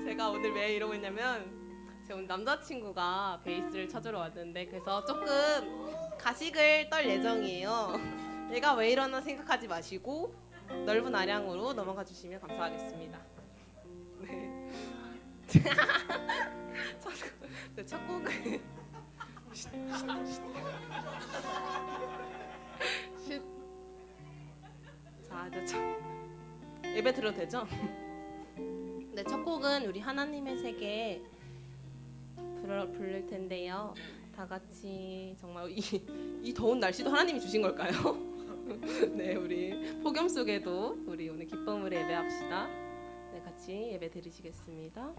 제가 오늘 왜 이러고 있냐면 제 오늘 남자친구가 베이스를 찾으러 왔는데 그래서 조금 가식을 떨 예정이에요. 얘가 왜 이러나 생각하지 마시고 넓은 아량으로 넘어가 주시면 감사하겠습니다. 네. 첫 곡은 자, 이제 예배 들어도 되죠? 네, 첫 곡은 우리 하나님의 세계 부를 텐데요. 다 같이 정말 이 더운 날씨도 하나님이 주신 걸까요? 네, 우리 폭염 속에도 우리 오늘 기쁨으로 예배합시다. 네, 같이 예배 드리시겠습니다.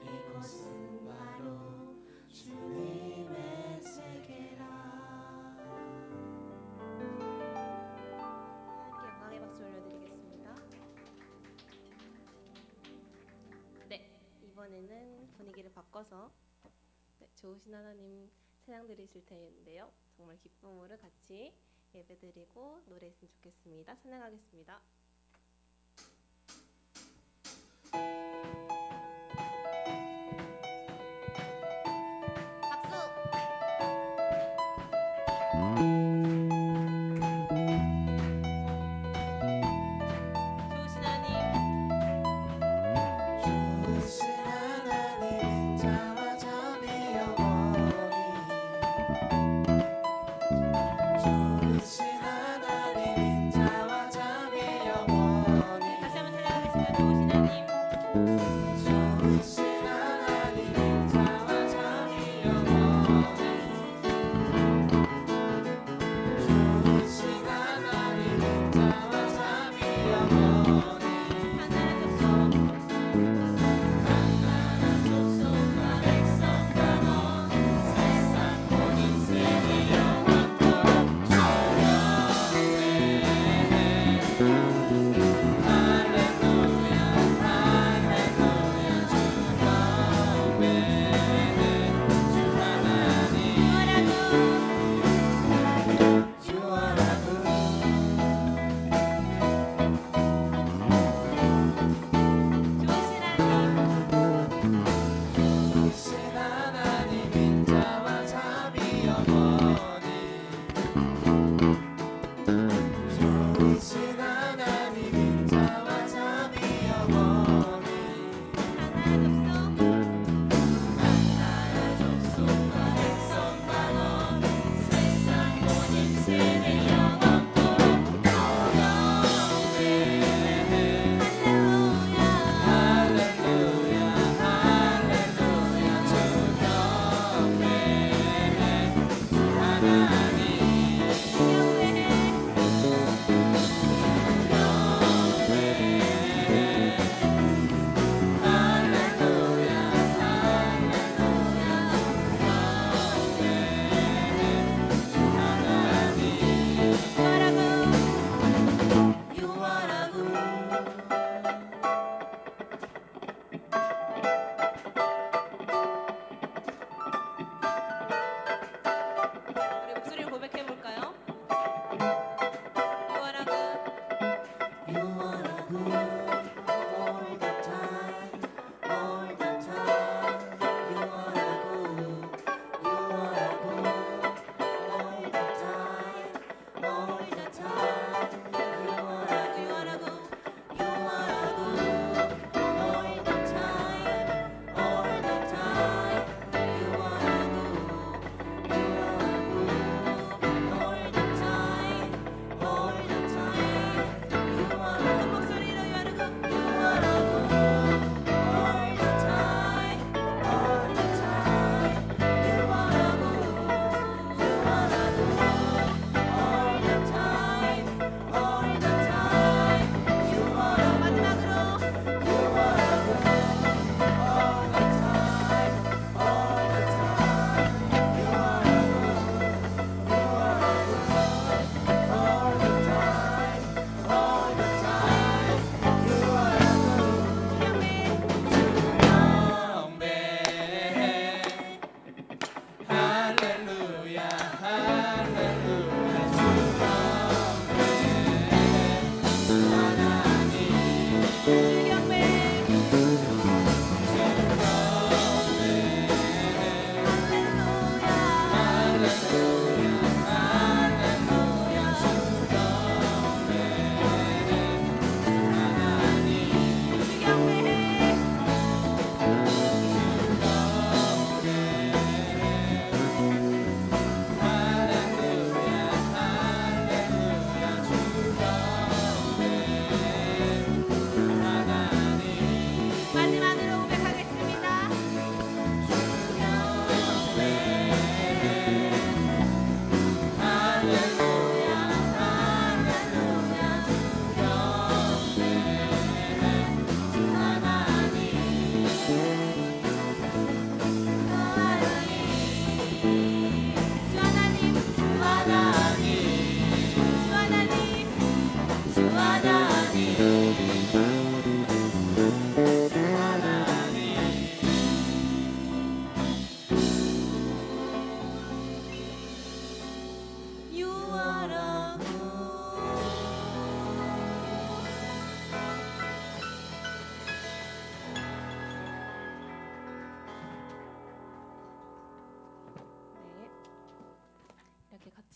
이곳은 바로 주님의 세계라. 함께 영광의 박수 올려드리겠습니다. 네, 이번에는 분위기를 바꿔서 좋으신 하나님 찬양 드리실 텐데요. 정말 기쁨으로 같이 예배드리고 노래했으면 좋겠습니다. 찬양하겠습니다.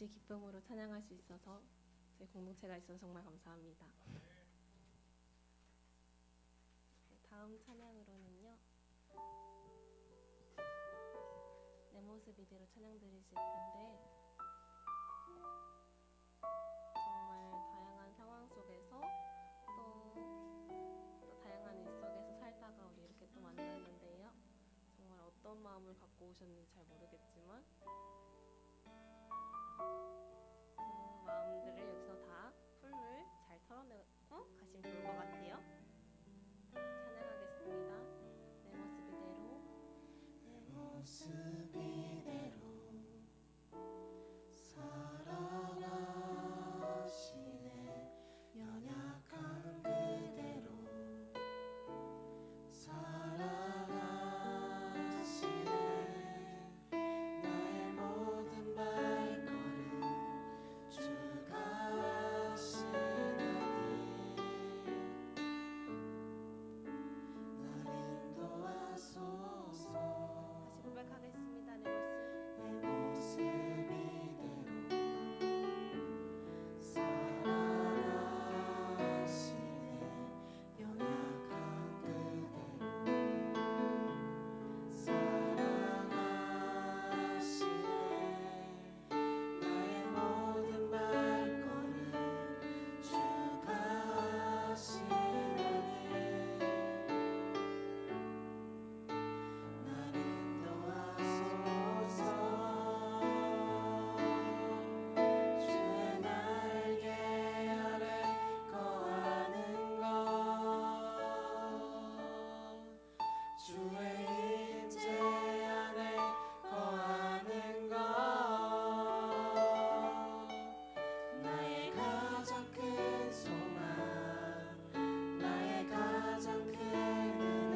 같이 기쁨으로 찬양할 수 있어서 저희 공동체가 있어서 정말 감사합니다. 다음 찬양으로는요. 내 모습 이대로 찬양 드리실 텐데 정말 다양한 상황 속에서 또 다양한 일 속에서 살다가 우리 이렇게 또 만났는데요. 정말 어떤 마음을 갖고 오셨는지 잘 모르겠지만 그 마음들을 여기서 다 풀을 잘 털어내고 가시면 좋을 것 같아요. 찬양하겠습니다. 내 모습 이대로 내 모습 이대로 사랑하시네 연약한 그대로 사랑하시네 나의 모든 발걸음 주가 하시나니 날 인도하소서 다시 고백하겠습니다. 내 모습 내 모습 이대로 사랑하시네 연약한 그대로 사랑하시네 나의 모든 발걸음 주가 하시나니 날 인도하소서 주의 날개 아래 거하는 것 주의 임재 안에 거하는 것 나의 가장 큰 소망 나의 가장 큰 은혜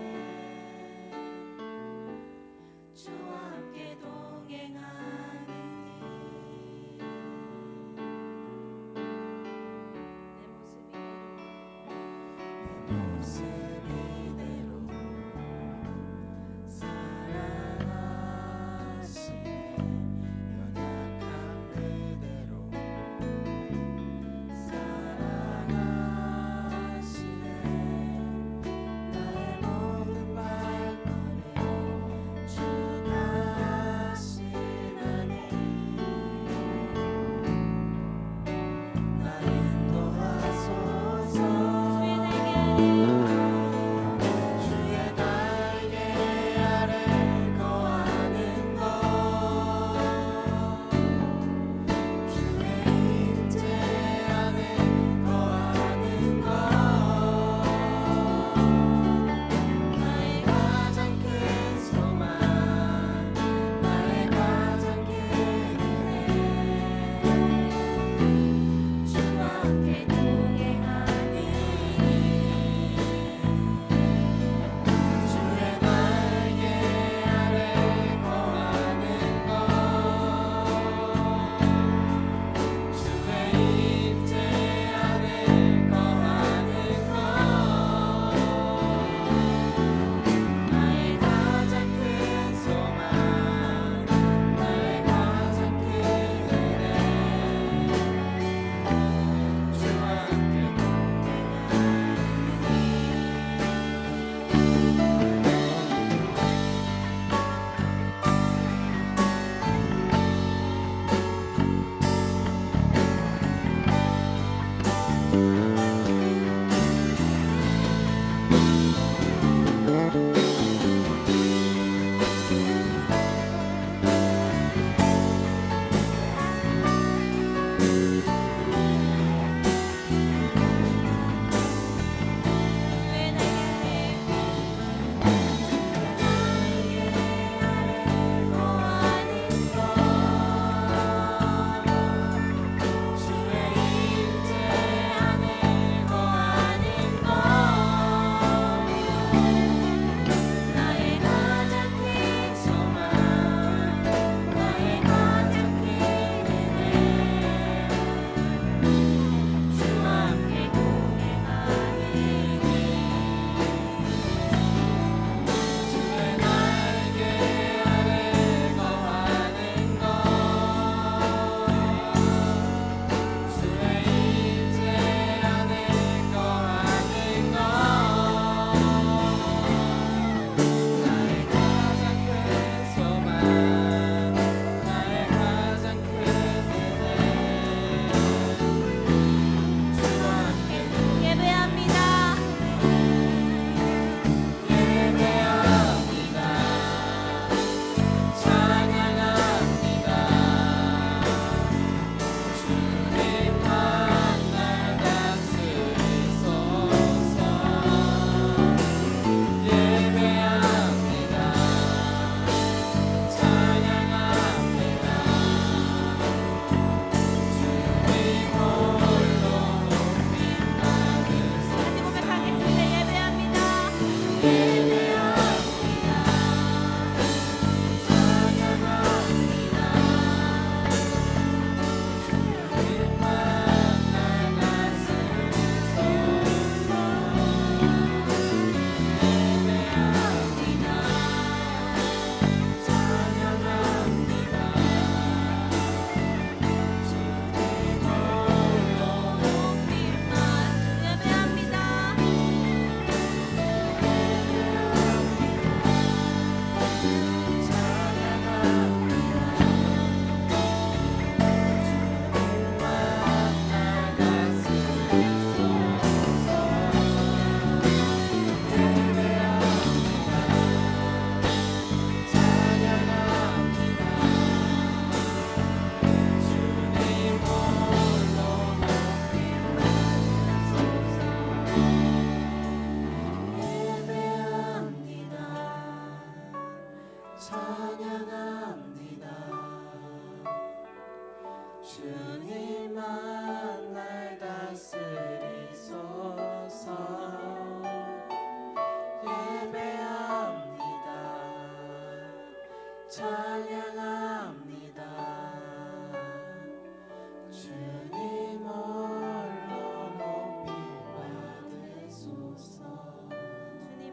주와 함께 동행하느니 내 모습 이대로 내 모습 이대로 사랑하시네 연약한 그대로 사랑하시네 나의 모든 발걸음 주가 하시나니 날 인도하소서 주의 날개 아래 주님만 날 다스리소서. 예배합니다. 찬양합니다. 주님 홀로 높임 받으소서. 주님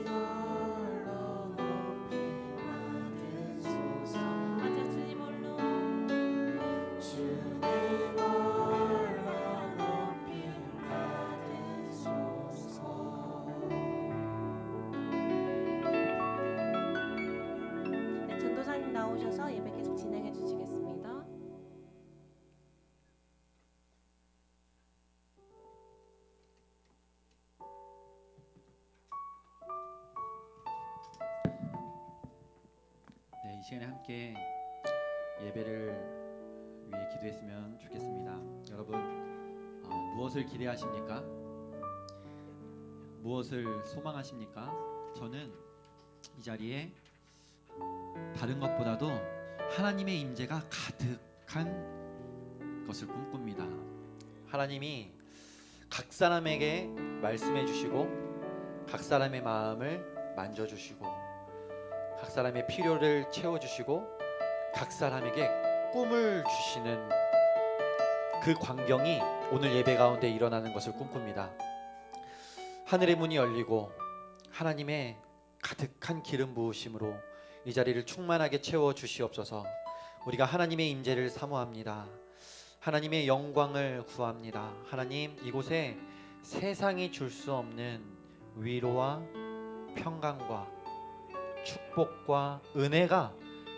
홀로 높임 받으소서. 맞아, 주님 홀로. 주님 홀로 높임 받으소서. 네, 전도사님 나오셔서 예배 계속 진행해 주시겠습니다. 네, 이 시간에 함께 예배를 위해 기도했으면 좋겠습니다. 여러분, 무엇을 기대하십니까? 무엇을 소망하십니까? 저는 이 자리에 다른 것보다도 하나님의 임재가 가득한 것을 꿈꿉니다. 하나님이 각 사람에게 말씀해 주시고 각 사람의 마음을 만져주시고 각 사람의 필요를 채워주시고 각 사람에게 꿈을 주시는 그 광경이 오늘 예배 가운데 일어나는 것을 꿈꿉니다. 하늘의 문이 열리고 하나님의 가득한 기름 부으심으로 이 자리를 충만하게 채워주시옵소서. 우리가 하나님의 임재를 사모합니다. 하나님의 영광을 구합니다. 하나님, 이곳에 세상이 줄 수 없는 위로와 평강과 축복과 은혜가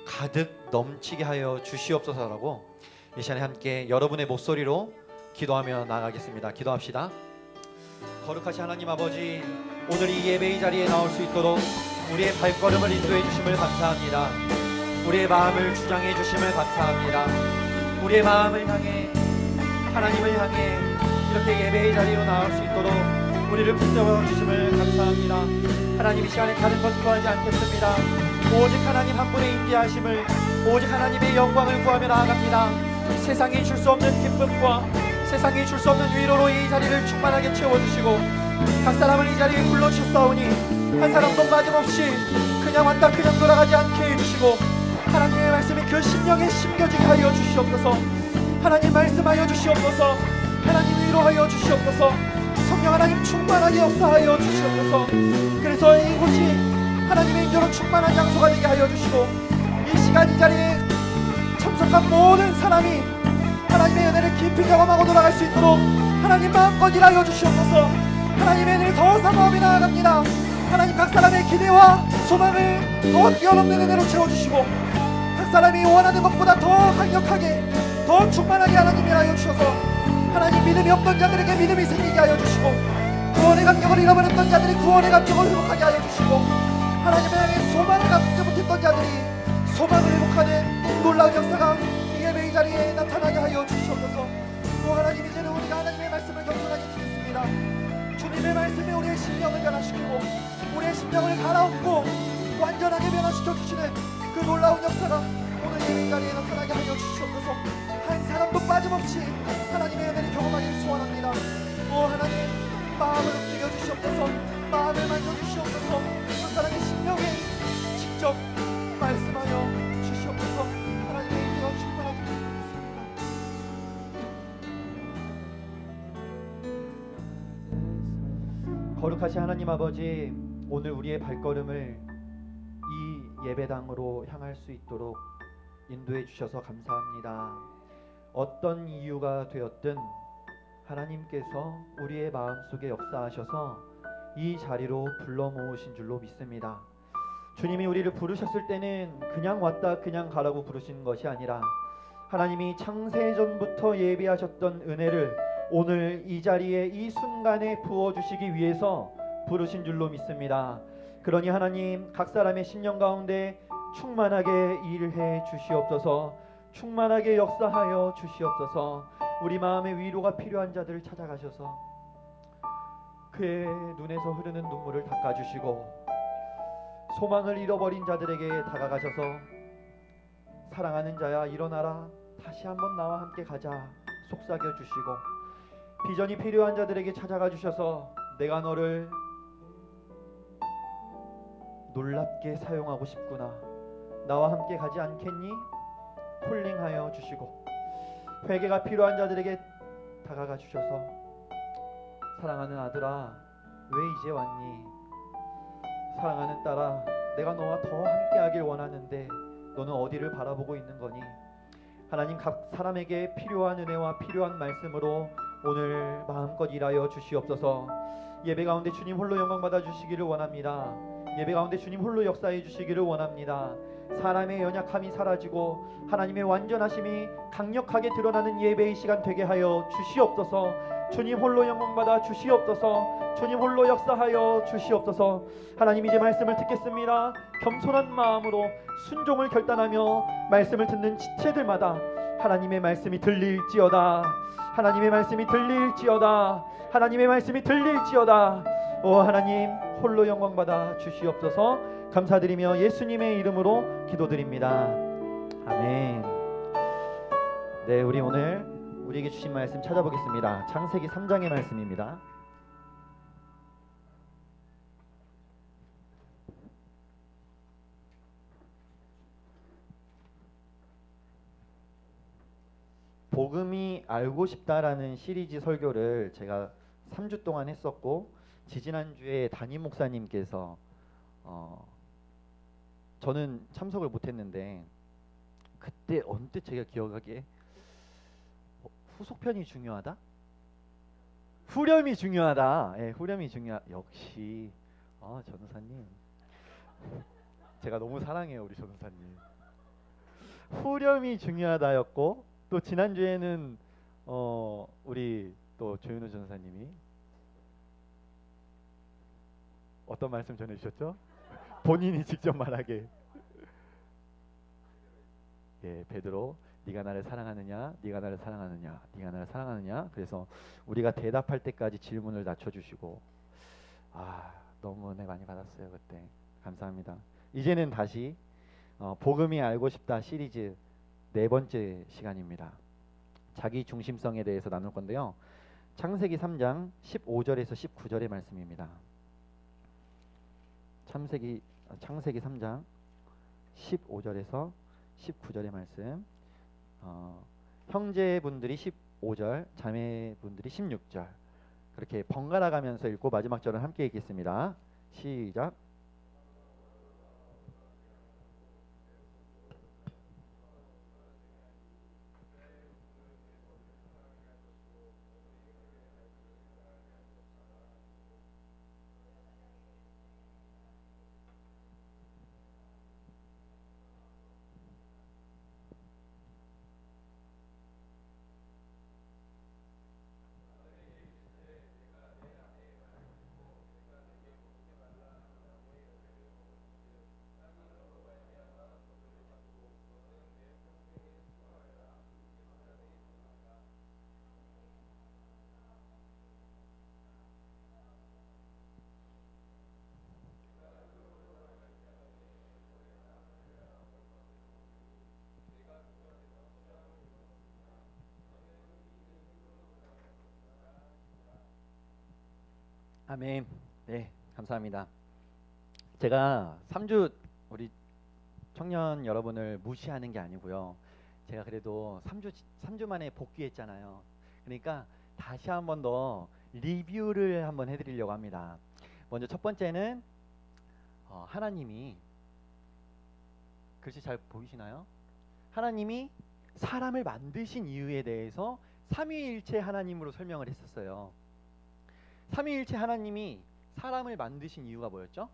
가득 넘치게 하여 주시옵소서라고 이 시간에 함께 여러분의 목소리로 기도하며 나가겠습니다. 기도합시다. 거룩하신 하나님 아버지, 오늘 이 예배의 자리에 나올 수 있도록 우리의 발걸음을 인도해 주심을 감사합니다. 우리의 마음을 주장해 주심을 감사합니다. 우리의 마음을 향해, 하나님을 향해 이렇게 예배의 자리로 나올 수 있도록 우리를 붙잡아 주심을 감사합니다. 하나님, 이 시간에 다른 것 구하지 않겠습니다. 오직 하나님 한 분의 임재하심을, 오직 하나님의 영광을 구하며 나아갑니다. 세상이 줄 수 없는 기쁨과 세상이 줄 수 없는 위로로 이 자리를 충만하게 채워주시고 각 사람을 이 자리에 불러주셨사오니 한 사람도 빠짐없이 그냥 왔다 그냥 돌아가지 않게 해주시고 하나님의 말씀이 그 심령에 심겨지게 하여 주시옵소서. 하나님 말씀하여 주시옵소서. 하나님 위로하여 주시옵소서. 성령 하나님 충만하게 역사하여 주시옵소서. 그래서 이곳이 하나님의 인도로 충만한 장소가 되게 하여 주시고 이 시간 이 자리에 참석한 모든 사람이 하나님의 은혜를 깊이 경험하고 돌아갈 수 있도록 하나님 마음껏 일하여 주시옵소서. 하나님의 은혜를 더 사모하며 나아갑니다. 하나님, 각 사람의 기대와 소망을 더 뛰어넘는 은혜로 채워주시고 각 사람이 원하는 것보다 더 강력하게 더 충만하게 하나님 일하여 주셔서 하나님, 믿음이 없던 자들에게 믿음이 생기게 하여 주시고 구원의 감격을 잃어버렸던 자들이 구원의 감격을 회복하게 하여 주시고 하나님의 향해 소망을 갖지 못했던 자들이 소망을 회복하는 놀라운 역사가 이 예배의 자리에 나타나게 하여 주시옵소서. 또 하나님, 이제는 우리가 하나님의 말씀을 겸손하게 듣겠습니다. 주님의 말씀이 우리의 심령을 변화시키고 우리의 심령을 갈아엎고 완전하게 변화시켜 주시는 그 놀라운 역사가 오늘 예배의 자리에 나타나게 하여 주시옵소서. 한 사람도 빠짐없이 하나님의 은혜를 경험하기를 소원합니다. 오 하나님, 마음을 움직여 주시옵소서. 마음을 만져 주시옵소서. 한 사람의 심령에 직접 말씀하여 주시옵소서. 하나님의 은혜가 충만하게 해주셨습니다. 거룩하신 하나님 아버지, 오늘 우리의 발걸음을 이 예배당으로 향할 수 있도록 인도해 주셔서 감사합니다. 어떤 이유가 되었든 하나님께서 우리의 마음속에 역사하셔서 이 자리로 불러 모으신 줄로 믿습니다. 주님이 우리를 부르셨을 때는 그냥 왔다 그냥 가라고 부르신 것이 아니라 하나님이 창세전부터 예비하셨던 은혜를 오늘 이 자리에 이 순간에 부어주시기 위해서 부르신 줄로 믿습니다. 그러니 하나님, 각 사람의 심령 가운데 충만하게 일해 주시옵소서. 충만하게 역사하여 주시옵소서. 우리 마음의 위로가 필요한 자들을 찾아가셔서 그의 눈에서 흐르는 눈물을 닦아주시고 소망을 잃어버린 자들에게 다가가셔서 사랑하는 자야 일어나라, 다시 한번 나와 함께 가자 속삭여 주시고, 비전이 필요한 자들에게 찾아가 주셔서 내가 너를 놀랍게 사용하고 싶구나, 나와 함께 가지 않겠니? 콜링하여 주시고, 회개가 필요한 자들에게 다가가 주셔서 사랑하는 아들아 왜 이제 왔니? 사랑하는 딸아 내가 너와 더 함께하길 원하는데 너는 어디를 바라보고 있는 거니? 하나님, 각 사람에게 필요한 은혜와 필요한 말씀으로 오늘 마음껏 일하여 주시옵소서. 예배 가운데 주님 홀로 영광 받아 주시기를 원합니다. 예배 가운데 주님 홀로 역사해 주시기를 원합니다. 사람의 연약함이 사라지고 하나님의 완전하심이 강력하게 드러나는 예배의 시간 되게 하여 주시옵소서. 주님 홀로 영광 받아 주시옵소서. 주님 홀로 역사하여 주시옵소서. 하나님, 이제 말씀을 듣겠습니다. 겸손한 마음으로 순종을 결단하며 말씀을 듣는 지체들마다 하나님의 말씀이 들릴지어다. 하나님의 말씀이 들릴지어다. 하나님의 말씀이 들릴지어다. 오 하나님, 홀로 영광 받아 주시옵소서. 감사드리며 예수님의 이름으로 기도드립니다. 아멘. 네, 우리 오늘 우리에게 주신 말씀 찾아보겠습니다. 창세기 3장의 말씀입니다. 복음이 알고 싶다라는 시리즈 설교를 제가 3주 동안 했었고, 지지난주에 담임 목사님께서 저는 참석을 못했는데 그때 언뜻 제가 기억하기에 후속편이 중요하다? 후렴이 중요하다. 예, 후렴이 역시 전우사님 제가 너무 사랑해요, 우리 전우사님. 후렴이 중요하다였고, 또 지난주에는 우리 또 조윤우 전사님이 어떤 말씀 전해주셨죠? 본인이 직접 말하게. 예, 베드로, 네가 나를 사랑하느냐, 네가 나를 사랑하느냐, 네가 나를 사랑하느냐. 그래서 우리가 대답할 때까지 질문을 낮춰주시고, 너무 은혜 많이 받았어요 그때. 감사합니다. 이제는 다시 복음이 알고 싶다 시리즈 4번째 시간입니다. 자기 중심성에 대해서 나눌 건데요. 창세기 3장 15절에서 19절의 말씀입니다. 창세기 3장 15절에서 19절의 말씀. 형제분들이 15절, 자매분들이 16절, 그렇게 번갈아 가면서 읽고 마지막 절은 함께 읽겠습니다. 시작. 아멘. 네, 감사합니다. 제가 3주 우리 청년 여러분을 무시하는 게 아니고요. 제가 그래도 3주 만에 복귀했잖아요. 그러니까 다시 한 번 더 리뷰를 한번 해드리려고 합니다. 먼저 첫 번째는 하나님이, 글씨 잘 보이시나요? 하나님이 사람을 만드신 이유에 대해서 삼위일체 하나님으로 설명을 했었어요. 삼위일체 하나님이 사람을 만드신 이유가 뭐였죠?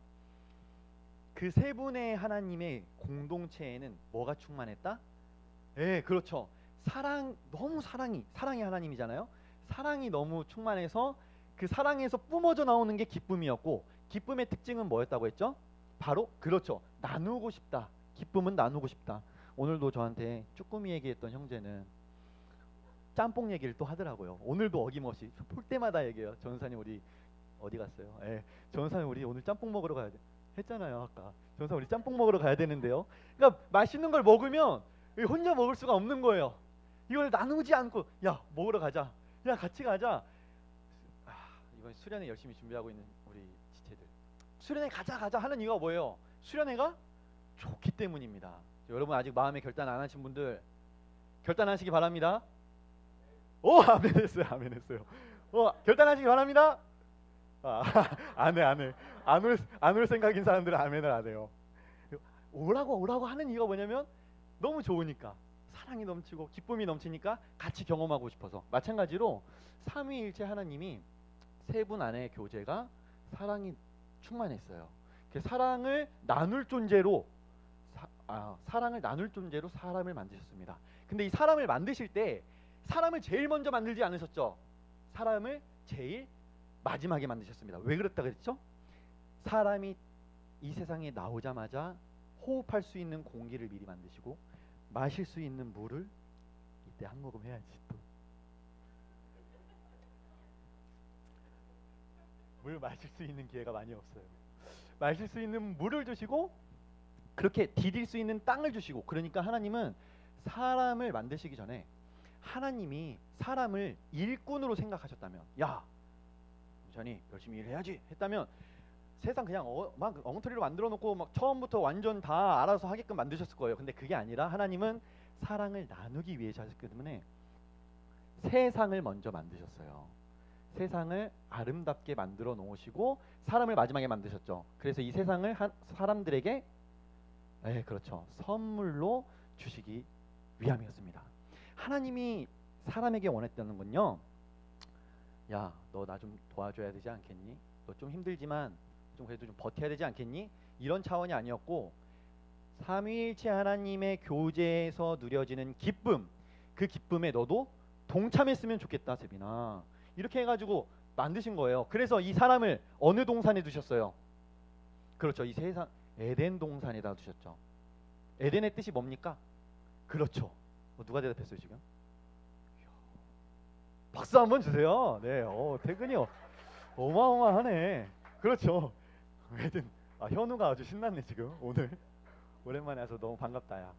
그 세 분의 하나님의 공동체에는 뭐가 충만했다? 예, 그렇죠. 너무 사랑이 하나님이잖아요. 사랑이 너무 충만해서 그 사랑에서 뿜어져 나오는 게 기쁨이었고, 기쁨의 특징은 뭐였다고 했죠? 바로 그렇죠. 나누고 싶다. 기쁨은 나누고 싶다. 오늘도 저한테 쭈꾸미 얘기했던 형제는 짬뽕 얘기를 또 하더라고요. 오늘도 어김없이 볼 때마다 얘기해요. 전사님 우리 어디 갔어요? 예, 전사님 우리 오늘 짬뽕 먹으러 가야 돼. 했잖아요 아까. 전사 우리 짬뽕 먹으러 가야 되는데요. 그러니까 맛있는 걸 먹으면 혼자 먹을 수가 없는 거예요. 이걸 나누지 않고 야 먹으러 가자, 야 같이 가자. 이번 수련회 열심히 준비하고 있는 우리 지체들, 수련회 가자 하는 이유가 뭐예요? 수련회가 좋기 때문입니다. 여러분 아직 마음에 결단 안 하신 분들 결단하시기 바랍니다. 오 아멘했어요. 결단하시기 바랍니다. 안 올 생각인 사람들은 아멘을 안 해요. 오라고 하는 이유가 뭐냐면 너무 좋으니까, 사랑이 넘치고 기쁨이 넘치니까 같이 경험하고 싶어서. 마찬가지로 삼위일체 하나님이 세 분 안의 교제가 사랑이 충만했어요. 사랑을 나눌 존재로 사람을 만드셨습니다. 근데 이 사람을 만드실 때 사람을 제일 먼저 만들지 않으셨죠. 사람을 제일 마지막에 만드셨습니다. 왜 그랬다 그랬죠? 사람이 이 세상에 나오자마자 호흡할 수 있는 공기를 미리 만드시고 마실 수 있는 물을 이때 한 모금 해야지. 또 물 마실 수 있는 기회가 많이 없어요. 마실 수 있는 물을 주시고 그렇게 디딜 수 있는 땅을 주시고. 그러니까 하나님은 사람을 만드시기 전에 하나님이 사람을 일꾼으로 생각하셨다면, 야 전이 열심히 일해야지 했다면 세상 그냥 막 엉터리로 만들어 놓고 막 처음부터 완전 다 알아서 하게끔 만드셨을 거예요. 근데 그게 아니라 하나님은 사랑을 나누기 위해 하셨기 때문에 세상을 먼저 만드셨어요. 세상을 아름답게 만들어 놓으시고 사람을 마지막에 만드셨죠. 그래서 이 세상을 사람들에게 그렇죠, 선물로 주시기 위함이었습니다. 하나님이 사람에게 원했다는 건요, 야 너 나 좀 도와줘야 되지 않겠니? 너 좀 힘들지만 좀 그래도 좀 버텨야 되지 않겠니? 이런 차원이 아니었고, 삼위일체 하나님의 교제에서 누려지는 기쁨, 그 기쁨에 너도 동참했으면 좋겠다 세빈아, 이렇게 해가지고 만드신 거예요. 그래서 이 사람을 어느 동산에 두셨어요? 그렇죠, 이 세상 에덴 동산에다 두셨죠. 에덴의 뜻이 뭡니까? 그렇죠. 누가 대답했어요 지금? 박수 한번 주세요. 네, 퇴근이 어마어마하네. 그렇죠. 에덴. 현우가 아주 신났네 지금 오늘. 오랜만에 와서 너무 반갑다 야.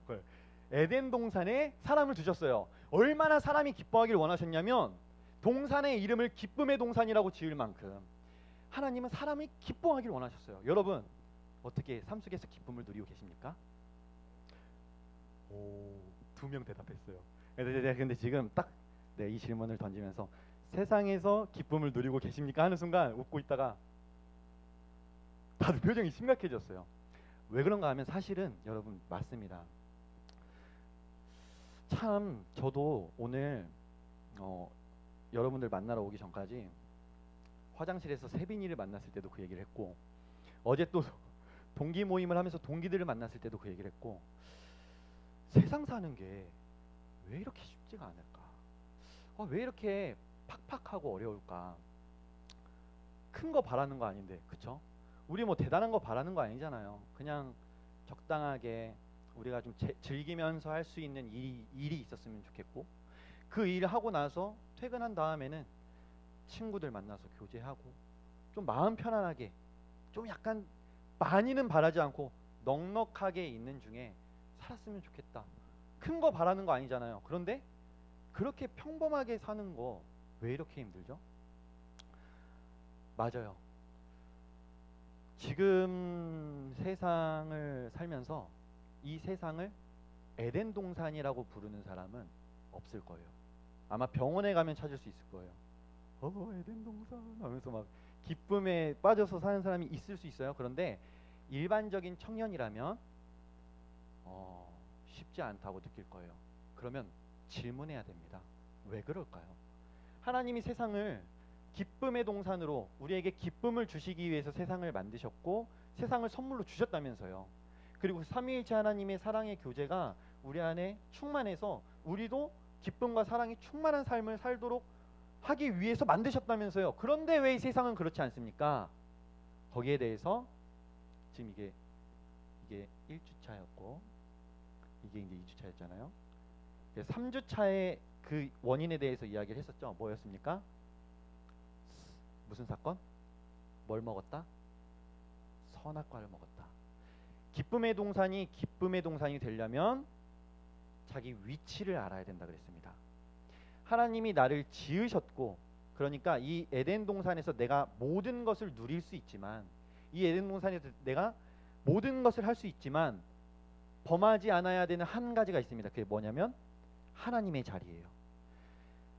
에덴 동산에 사람을 두셨어요. 얼마나 사람이 기뻐하기를 원하셨냐면 동산의 이름을 기쁨의 동산이라고 지을 만큼 하나님은 사람이 기뻐하기를 원하셨어요. 여러분 어떻게 삶 속에서 기쁨을 누리고 계십니까? 오, 2명 대답했어요. 근데 지금 딱 이 질문을 던지면서 세상에서 기쁨을 누리고 계십니까? 하는 순간 웃고 있다가 다들 표정이 심각해졌어요. 왜 그런가 하면 사실은 여러분 맞습니다. 참 저도 오늘 여러분들 만나러 오기 전까지 화장실에서 세빈이를 만났을 때도 그 얘기를 했고, 어제 또 동기 모임을 하면서 동기들을 만났을 때도 그 얘기를 했고, 세상 사는 게 왜 이렇게 쉽지가 않을까? 왜 이렇게 팍팍하고 어려울까? 큰 거 바라는 거 아닌데, 그쵸? 우리 뭐 대단한 거 바라는 거 아니잖아요. 그냥 적당하게 우리가 좀 즐기면서 할 수 있는 일이 있었으면 좋겠고, 그 일을 하고 나서 퇴근한 다음에는 친구들 만나서 교제하고 좀 마음 편안하게, 좀 약간 많이는 바라지 않고 넉넉하게 있는 중에 살았으면 좋겠다. 큰 거 바라는 거 아니잖아요. 그런데 그렇게 평범하게 사는 거 왜 이렇게 힘들죠? 맞아요. 지금 세상을 살면서 이 세상을 에덴 동산이라고 부르는 사람은 없을 거예요. 아마 병원에 가면 찾을 수 있을 거예요. 에덴 동산 하면서 막 기쁨에 빠져서 사는 사람이 있을 수 있어요. 그런데 일반적인 청년이라면 쉽지 않다고 느낄 거예요. 그러면 질문해야 됩니다. 왜 그럴까요? 하나님이 세상을 기쁨의 동산으로 우리에게 기쁨을 주시기 위해서 세상을 만드셨고 세상을 선물로 주셨다면서요. 그리고 삼위일체 하나님의 사랑의 교제가 우리 안에 충만해서 우리도 기쁨과 사랑이 충만한 삶을 살도록 하기 위해서 만드셨다면서요. 그런데 왜 이 세상은 그렇지 않습니까? 거기에 대해서 지금 이게 1주차였고 이게 이제 2주차였잖아요. 3주차의 그 원인에 대해서 이야기를 했었죠. 뭐였습니까? 무슨 사건? 뭘 먹었다? 선악과를 먹었다. 기쁨의 동산이 되려면 자기 위치를 알아야 된다 그랬습니다. 하나님이 나를 지으셨고, 그러니까 이 에덴 동산에서 내가 모든 것을 누릴 수 있지만, 이 에덴 동산에서 내가 모든 것을 할 수 있지만 범하지 않아야 되는 한 가지가 있습니다. 그게 뭐냐면 하나님의 자리예요.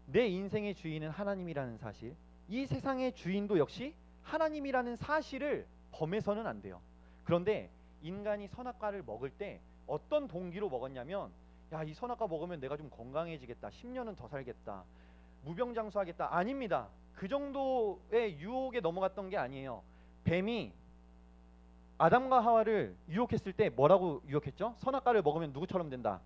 내 인생의 주인은 하나님이라는 사실, 이 세상의 주인도 역시 하나님이라는 사실을 범해서는 안 돼요. 그런데 인간이 선악과를 먹을 때 어떤 동기로 먹었냐면, 야, 이 선악과 먹으면 내가 좀 건강해지겠다, 10년은 더 살겠다, 무병장수하겠다. 아닙니다. 그 정도의 유혹에 넘어갔던 게 아니에요. 뱀이 아담과 하와를 유혹했을 때 뭐라고 유혹했죠? 선악과를 먹으면 누구처럼 된다?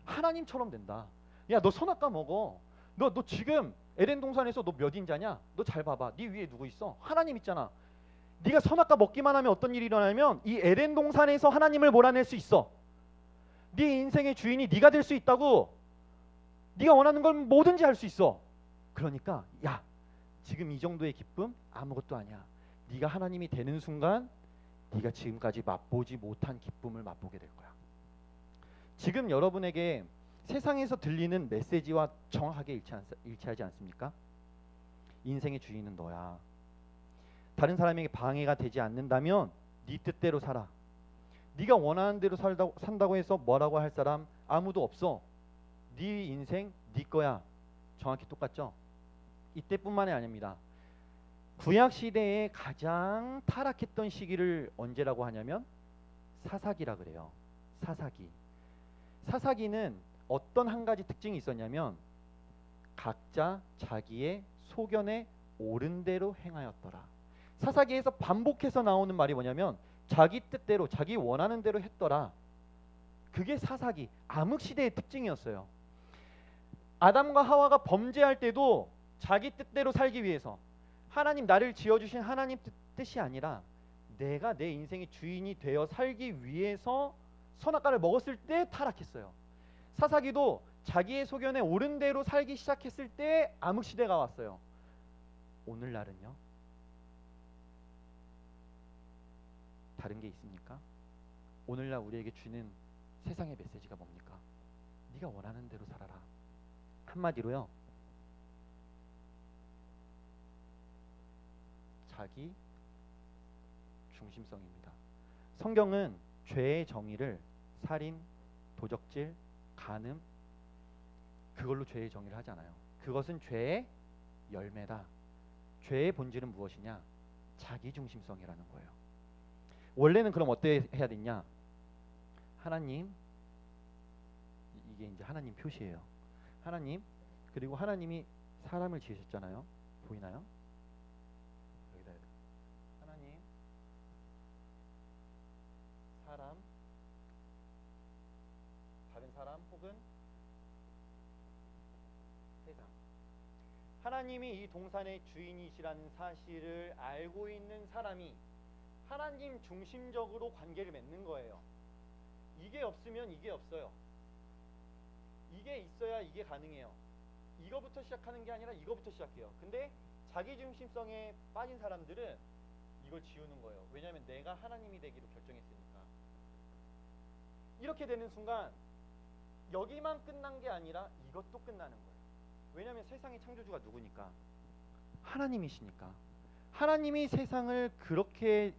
하나님처럼 된다. 야, 너 선악과 먹어. 너 지금 에덴 동산에서 너 몇 인자냐? 너 잘 봐봐. 네 위에 누구 있어? 하나님 있잖아. 네가 선악과 먹기만 하면 어떤 일이 일어나냐면 이 에덴 동산에서 하나님을 몰아낼 수 있어. 네 인생의 주인이 네가 될 수 있다고. 네가 원하는 건 뭐든지 할 수 있어. 그러니까 야, 지금 이 정도의 기쁨 아무것도 아니야. 네가 하나님이 되는 순간 네가 지금까지 맛보지 못한 기쁨을 맛보게 될 거야. 지금 여러분에게 세상에서 들리는 메시지와 정확하게 일치하지 않습니까? 인생의 주인은 너야. 다른 사람에게 방해가 되지 않는다면 네 뜻대로 살아. 네가 원하는 대로 산다고 해서 뭐라고 할 사람 아무도 없어. 네 인생 네 거야. 정확히 똑같죠? 이때뿐만이 아닙니다. 구약 시대에 가장 타락했던 시기를 언제라고 하냐면 사사기라 그래요. 사사기. 사사기는 어떤 한 가지 특징이 있었냐면 각자 자기의 소견에 옳은 대로 행하였더라. 사사기에서 반복해서 나오는 말이 뭐냐면 자기 뜻대로 자기 원하는 대로 했더라. 그게 사사기 암흑시대의 특징이었어요. 아담과 하와가 범죄할 때도 자기 뜻대로 살기 위해서, 하나님 나를 지어주신 하나님 뜻이 아니라 내가 내 인생의 주인이 되어 살기 위해서 선악과를 먹었을 때 타락했어요. 사사기도 자기의 소견에 옳은 대로 살기 시작했을 때 암흑시대가 왔어요. 오늘날은요? 다른 게 있습니까? 오늘날 우리에게 주는 세상의 메시지가 뭡니까? 네가 원하는 대로 살아라. 한마디로요, 자기 중심성입니다. 성경은 죄의 정의를 살인, 도적질, 간음, 그걸로 죄의 정의를 하잖아요. 그것은 죄의 열매다. 죄의 본질은 무엇이냐? 자기 중심성이라는 거예요. 원래는 그럼 어떻게 해야 되냐? 하나님, 이게 이제 하나님 표시예요. 하나님, 그리고 하나님이 사람을 지으셨잖아요. 보이나요? 여기다 하나님, 사람, 다른 사람 혹은 세상. 하나님이 이 동산의 주인이시라는 사실을 알고 있는 사람이 하나님 중심적으로 관계를 맺는 거예요. 이게 없으면 이게 없어요. 이게 있어야 이게 가능해요. 이거부터 시작하는 게 아니라 이거부터 시작해요. 근데 자기 중심성에 빠진 사람들은 이걸 지우는 거예요. 왜냐하면 내가 하나님이 되기로 결정했으니까. 이렇게 되는 순간 여기만 끝난 게 아니라 이것도 끝나는 거예요. 왜냐하면 세상의 창조주가 누구니까? 하나님이시니까. 하나님이 세상을 그렇게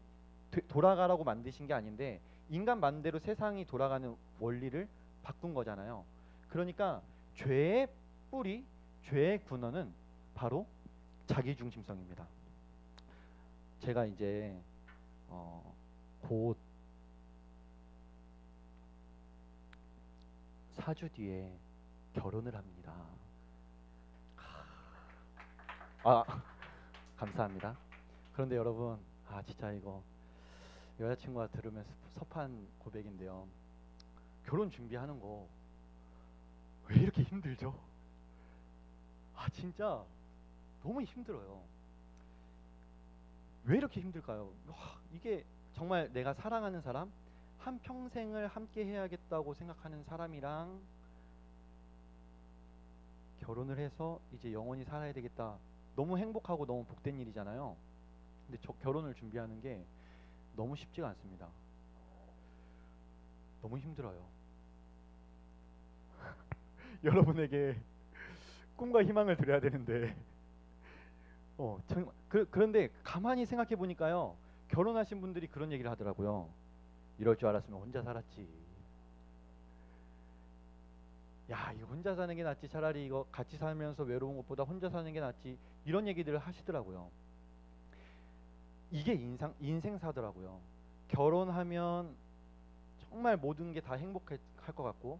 돌아가라고 만드신 게 아닌데 인간 마음대로 세상이 돌아가는 원리를 바꾼 거잖아요. 그러니까 죄의 뿌리, 죄의 근원은 바로 자기중심성입니다. 제가 이제 곧 4주 뒤에 결혼을 합니다. 감사합니다. 그런데 여러분, 진짜 이거 여자친구가 들으면 섭한 고백인데요. 결혼 준비하는 거 왜 이렇게 힘들죠? 진짜 너무 힘들어요. 왜 이렇게 힘들까요? 이게 정말 내가 사랑하는 사람, 한 평생을 함께 해야겠다고 생각하는 사람이랑 결혼을 해서 이제 영원히 살아야 되겠다. 너무 행복하고 너무 복된 일이잖아요. 근데 저 결혼을 준비하는 게 너무 쉽지가 않습니다. 너무 힘들어요. 여러분에게 꿈과 희망을 드려야 되는데 그런데 가만히 생각해 보니까요, 결혼하신 분들이 그런 얘기를 하더라고요. 이럴 줄 알았으면 혼자 살았지. 야, 이거 혼자 사는 게 낫지, 차라리 이거 같이 살면서 외로운 것보다 혼자 사는 게 낫지, 이런 얘기들을 하시더라고요. 이게 인생사더라고요. 결혼하면 정말 모든 게 다 행복할 것 같고,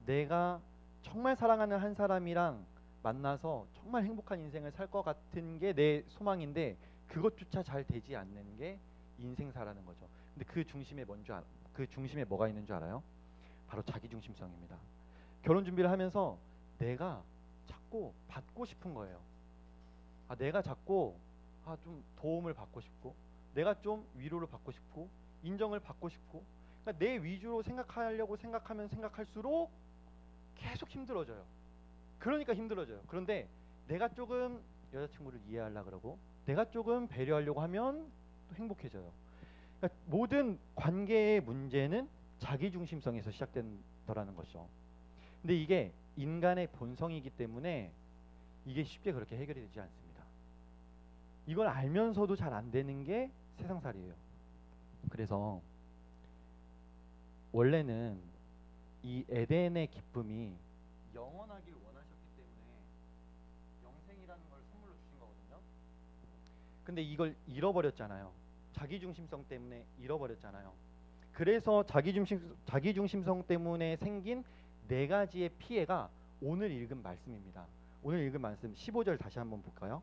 내가 정말 사랑하는 한 사람이랑 만나서 정말 행복한 인생을 살 것 같은 게 내 소망인데, 그것조차 잘 되지 않는 게 인생사라는 거죠. 근데 그 중심에 뭐가 있는 줄 알아요? 바로 자기중심성입니다. 결혼 준비를 하면서 내가 자꾸 받고 싶은 거예요. 내가 자꾸 좀 도움을 받고 싶고, 내가 좀 위로를 받고 싶고, 인정을 받고 싶고, 그러니까 내 위주로 생각하려고 생각하면 생각할수록 계속 힘들어져요. 그러니까 힘들어져요. 그런데 내가 조금 여자친구를 이해하려고 그러고, 내가 조금 배려하려고 하면 또 행복해져요. 그러니까 모든 관계의 문제는 자기중심성에서 시작된다라는 거죠. 근데 이게 인간의 본성이기 때문에 이게 쉽게 그렇게 해결이 되지 않습니다. 이걸 알면서도 잘 안 되는 게 세상살이에요. 그래서 원래는 이 에덴의 기쁨이 영원하길 원하셨기 때문에 영생이라는 걸 선물로 주신 거거든요. 근데 이걸 잃어버렸잖아요. 자기중심성 때문에 잃어버렸잖아요. 그래서 자기중심성 때문에 생긴 네 가지의 피해가 오늘 읽은 말씀입니다. 오늘 읽은 말씀 15절 다시 한번 볼까요?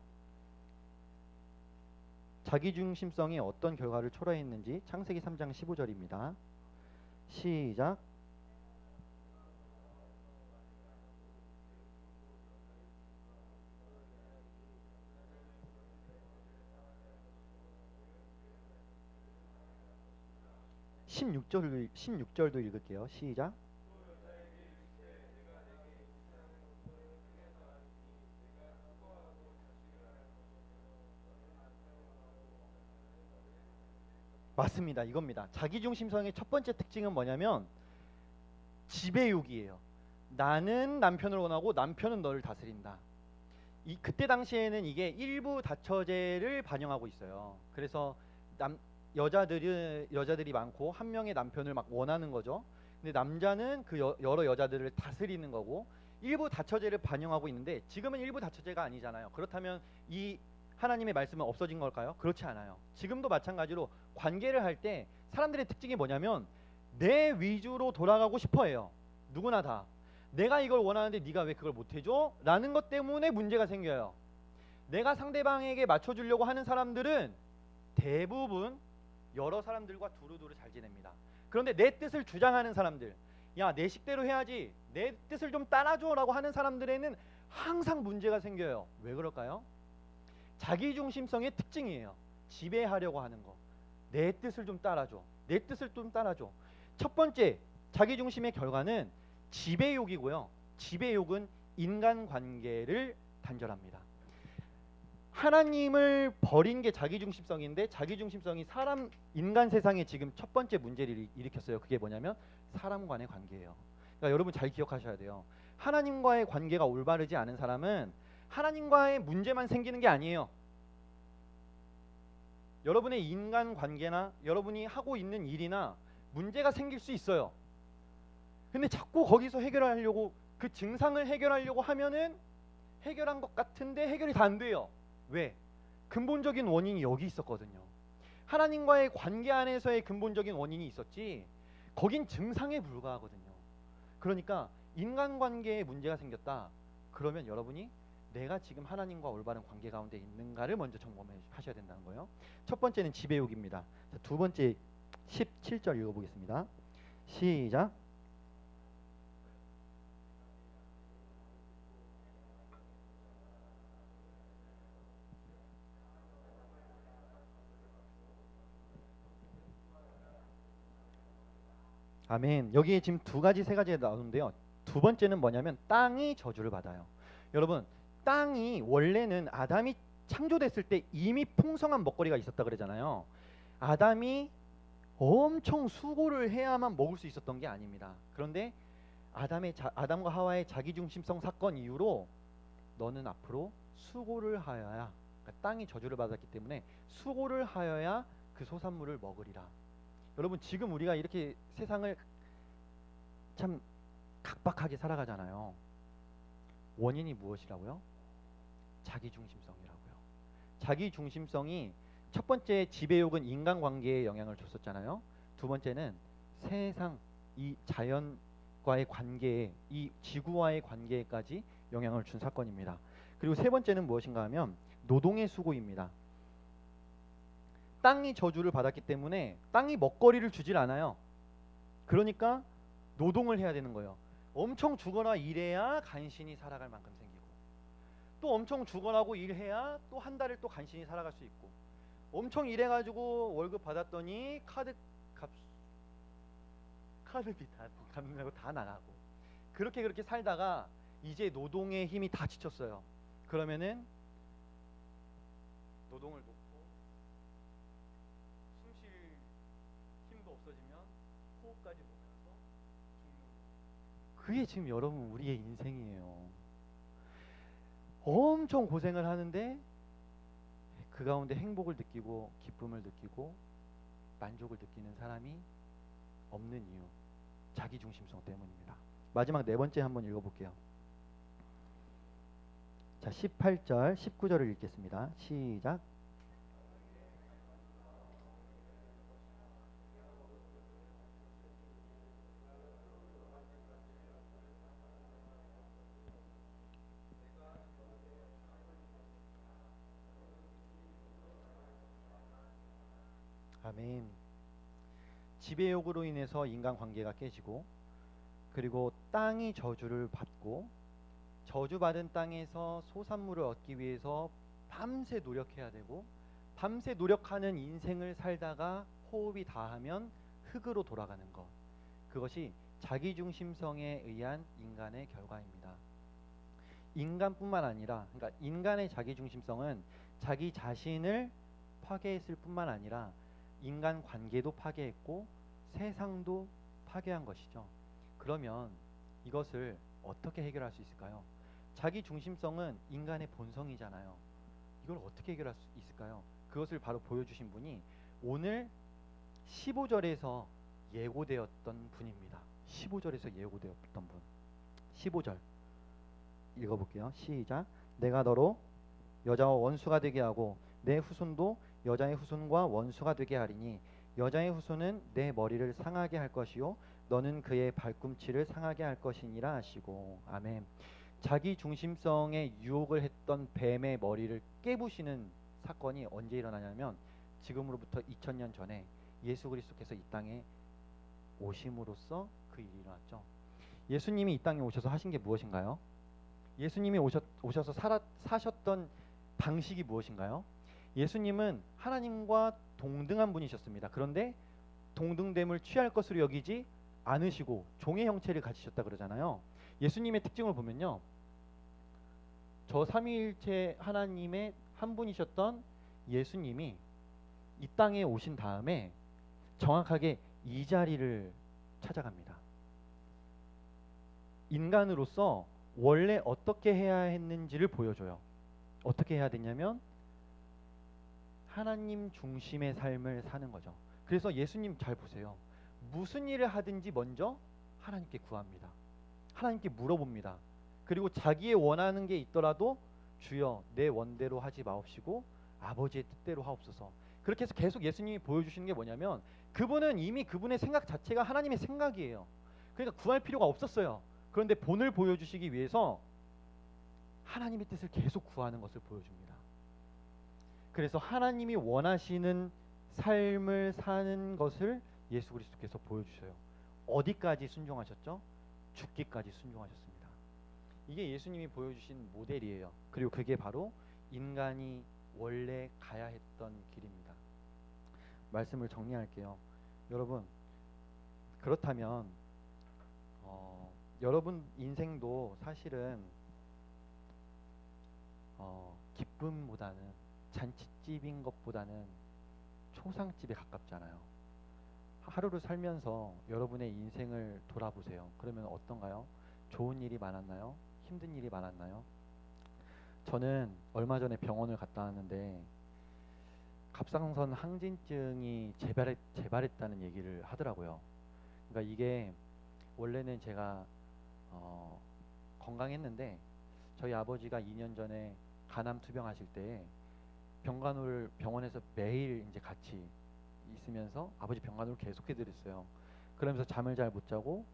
자기중심성이 어떤 결과를 초래했는지 창세기 3장 15절입니다. 시작. (16절도) 16절도 읽을게요. 시작. 맞습니다. 이겁니다. 자기중심성의 첫 번째 특징은 뭐냐면 지배욕이에요. 나는 남편을 원하고 남편은 너를 다스린다. 그때 당시에는 이게 일부 다처제를 반영하고 있어요. 그래서 여자들이 많고 한 명의 남편을 막 원하는 거죠. 근데 남자는 그 여러 여자들을 다스리는 거고, 일부 다처제를 반영하고 있는데 지금은 일부 다처제가 아니잖아요. 그렇다면 이 하나님의 말씀은 없어진 걸까요? 그렇지 않아요. 지금도 마찬가지로 관계를 할 때 사람들의 특징이 뭐냐면 내 위주로 돌아가고 싶어해요. 누구나 다. 내가 이걸 원하는데 네가 왜 그걸 못해줘? 라는 것 때문에 문제가 생겨요. 내가 상대방에게 맞춰주려고 하는 사람들은 대부분 여러 사람들과 두루두루 잘 지냅니다. 그런데 내 뜻을 주장하는 사람들, 야, 내 식대로 해야지, 내 뜻을 좀 따라줘 라고 하는 사람들에는 항상 문제가 생겨요. 왜 그럴까요? 자기중심성의 특징이에요. 지배하려고 하는 거. 내 뜻을 좀 따라줘. 내 뜻을 좀 따라줘. 첫 번째 자기중심의 결과는 지배욕이고요. 지배욕은 인간관계를 단절합니다. 하나님을 버린 게 자기중심성인데, 자기중심성이 인간 세상에 지금 첫 번째 문제를 일으켰어요. 그게 뭐냐면 사람 간의 관계예요. 그러니까 여러분 잘 기억하셔야 돼요. 하나님과의 관계가 올바르지 않은 사람은 하나님과의 문제만 생기는 게 아니에요. 여러분의 인간관계나 여러분이 하고 있는 일이나 문제가 생길 수 있어요. 근데 자꾸 거기서 해결하려고, 그 증상을 해결하려고 하면은 해결한 것 같은데 해결이 다 안 돼요. 왜? 근본적인 원인이 여기 있었거든요. 하나님과의 관계 안에서의 근본적인 원인이 있었지, 거긴 증상에 불과하거든요. 그러니까 인간관계에 문제가 생겼다. 그러면 여러분이 내가 지금 하나님과 올바른 관계 가운데 있는가를 먼저 점검하셔야 된다는 거예요. 첫 번째는 지배욕입니다. 자, 두 번째 17절 읽어보겠습니다. 시작. 아멘. 여기에 지금 세 가지가 나오는데요. 두 번째는 뭐냐면 땅이 저주를 받아요. 여러분, 땅이 원래는 아담이 창조됐을 때 이미 풍성한 먹거리가 있었다 그러잖아요. 아담이 엄청 수고를 해야만 먹을 수 있었던 게 아닙니다. 그런데 아담과 하와의 자기중심성 사건 이후로 너는 앞으로 수고를 하여야, 그러니까 땅이 저주를 받았기 때문에 수고를 하여야 그 소산물을 먹으리라. 여러분, 지금 우리가 이렇게 세상을 참 각박하게 살아가잖아요. 원인이 무엇이라고요? 자기중심성이라고요. 자기중심성이 첫 번째 지배욕은 인간관계에 영향을 줬었잖아요. 두 번째는 세상, 이 자연과의 관계에, 이 지구와의 관계에까지 영향을 준 사건입니다. 그리고 세 번째는 무엇인가 하면 노동의 수고입니다. 땅이 저주를 받았기 때문에 땅이 먹거리를 주질 않아요. 그러니까 노동을 해야 되는 거예요. 엄청 죽어라 일해야 간신히 살아갈 만큼 생기고, 또 엄청 죽어라고 일해야 또 한 달을 또 간신히 살아갈 수 있고, 엄청 일해가지고 월급 받았더니 카드비 다 갚는다고 다 나가고, 그렇게 살다가 이제 노동의 힘이 다 지쳤어요. 그러면은 노동을 놓고 숨 쉴 힘도 없어지면 호흡까지 못해서 죽는, 그게 지금 여러분 우리의 인생이에요. 엄청 고생을 하는데 그 가운데 행복을 느끼고 기쁨을 느끼고 만족을 느끼는 사람이 없는 이유, 자기중심성 때문입니다. 마지막 네 번째 한번 읽어볼게요. 자, 18절 19절을 읽겠습니다. 시작. 아멘. 지배욕으로 인해서 인간관계가 깨지고, 그리고 땅이 저주를 받고, 저주받은 땅에서 소산물을 얻기 위해서 밤새 노력해야 되고, 밤새 노력하는 인생을 살다가 호흡이 다하면 흙으로 돌아가는 것, 그것이 자기중심성에 의한 인간의 결과입니다. 인간뿐만 아니라, 그러니까 인간의 자기중심성은 자기 자신을 파괴했을 뿐만 아니라 인간 관계도 파괴했고 세상도 파괴한 것이죠. 그러면 이것을 어떻게 해결할 수 있을까요? 자기 중심성은 인간의 본성이잖아요. 이걸 어떻게 해결할 수 있을까요? 그것을 바로 보여주신 분이 오늘 15절에서 예고되었던 분입니다. 15절에서 예고되었던 분. 15절 읽어볼게요. 시작. 내가 너로 여자와 원수가 되게 하고 내 후손도 여자의 후손과 원수가 되게 하리니 여자의 후손은 내 머리를 상하게 할 것이요 너는 그의 발꿈치를 상하게 할 것이니라 하시고. 아멘. 자기 중심성에 유혹을 했던 뱀의 머리를 깨부시는 사건이 언제 일어나냐면 지금으로부터 2000년 전에 예수 그리스도께서 이 땅에 오심으로써 그 일이 일어났죠. 예수님이 이 땅에 오셔서 하신 게 무엇인가요? 예수님이 오셔서 사셨던 방식이 무엇인가요? 예수님은 하나님과 동등한 분이셨습니다. 그런데 동등됨을 취할 것으로 여기지 않으시고 종의 형체를 가지셨다 그러잖아요. 예수님의 특징을 보면요, 저 삼위일체 하나님의 한 분이셨던 예수님이 이 땅에 오신 다음에 정확하게 이 자리를 찾아갑니다. 인간으로서 원래 어떻게 해야 했는지를 보여줘요. 어떻게 해야 되냐면 하나님 중심의 삶을 사는 거죠. 그래서 예수님 잘 보세요. 무슨 일을 하든지 먼저 하나님께 구합니다. 하나님께 물어봅니다. 그리고 자기의 원하는 게 있더라도 주여 내 원대로 하지 마옵시고 아버지의 뜻대로 하옵소서. 그렇게 해서 계속 예수님이 보여주시는 게 뭐냐면 그분은 이미 그분의 생각 자체가 하나님의 생각이에요. 그러니까 구할 필요가 없었어요. 그런데 본을 보여주시기 위해서 하나님의 뜻을 계속 구하는 것을 보여줍니다. 그래서 하나님이 원하시는 삶을 사는 것을 예수 그리스도께서 보여주셔요. 어디까지 순종하셨죠? 죽기까지 순종하셨습니다. 이게 예수님이 보여주신 모델이에요. 그리고 그게 바로 인간이 원래 가야 했던 길입니다. 말씀을 정리할게요. 여러분, 그렇다면 여러분 인생도 사실은 기쁨보다는 잔치집인 것보다는 초상집에 가깝잖아요. 하루를 살면서 여러분의 인생을 돌아보세요. 그러면 어떤가요? 좋은 일이 많았나요? 힘든 일이 많았나요? 저는 얼마 전에 병원을 갔다 왔는데 갑상선 항진증이 재발했다는 얘기를 하더라고요. 그러니까 이게 원래는 제가 건강했는데 저희 아버지가 2년 전에 간암 투병하실 때 병간호를 병원에서 매일 이제 같이 있으면서 아버지 병간호를 계속 해드렸어요. 그러면서 잠을 잘 못 자고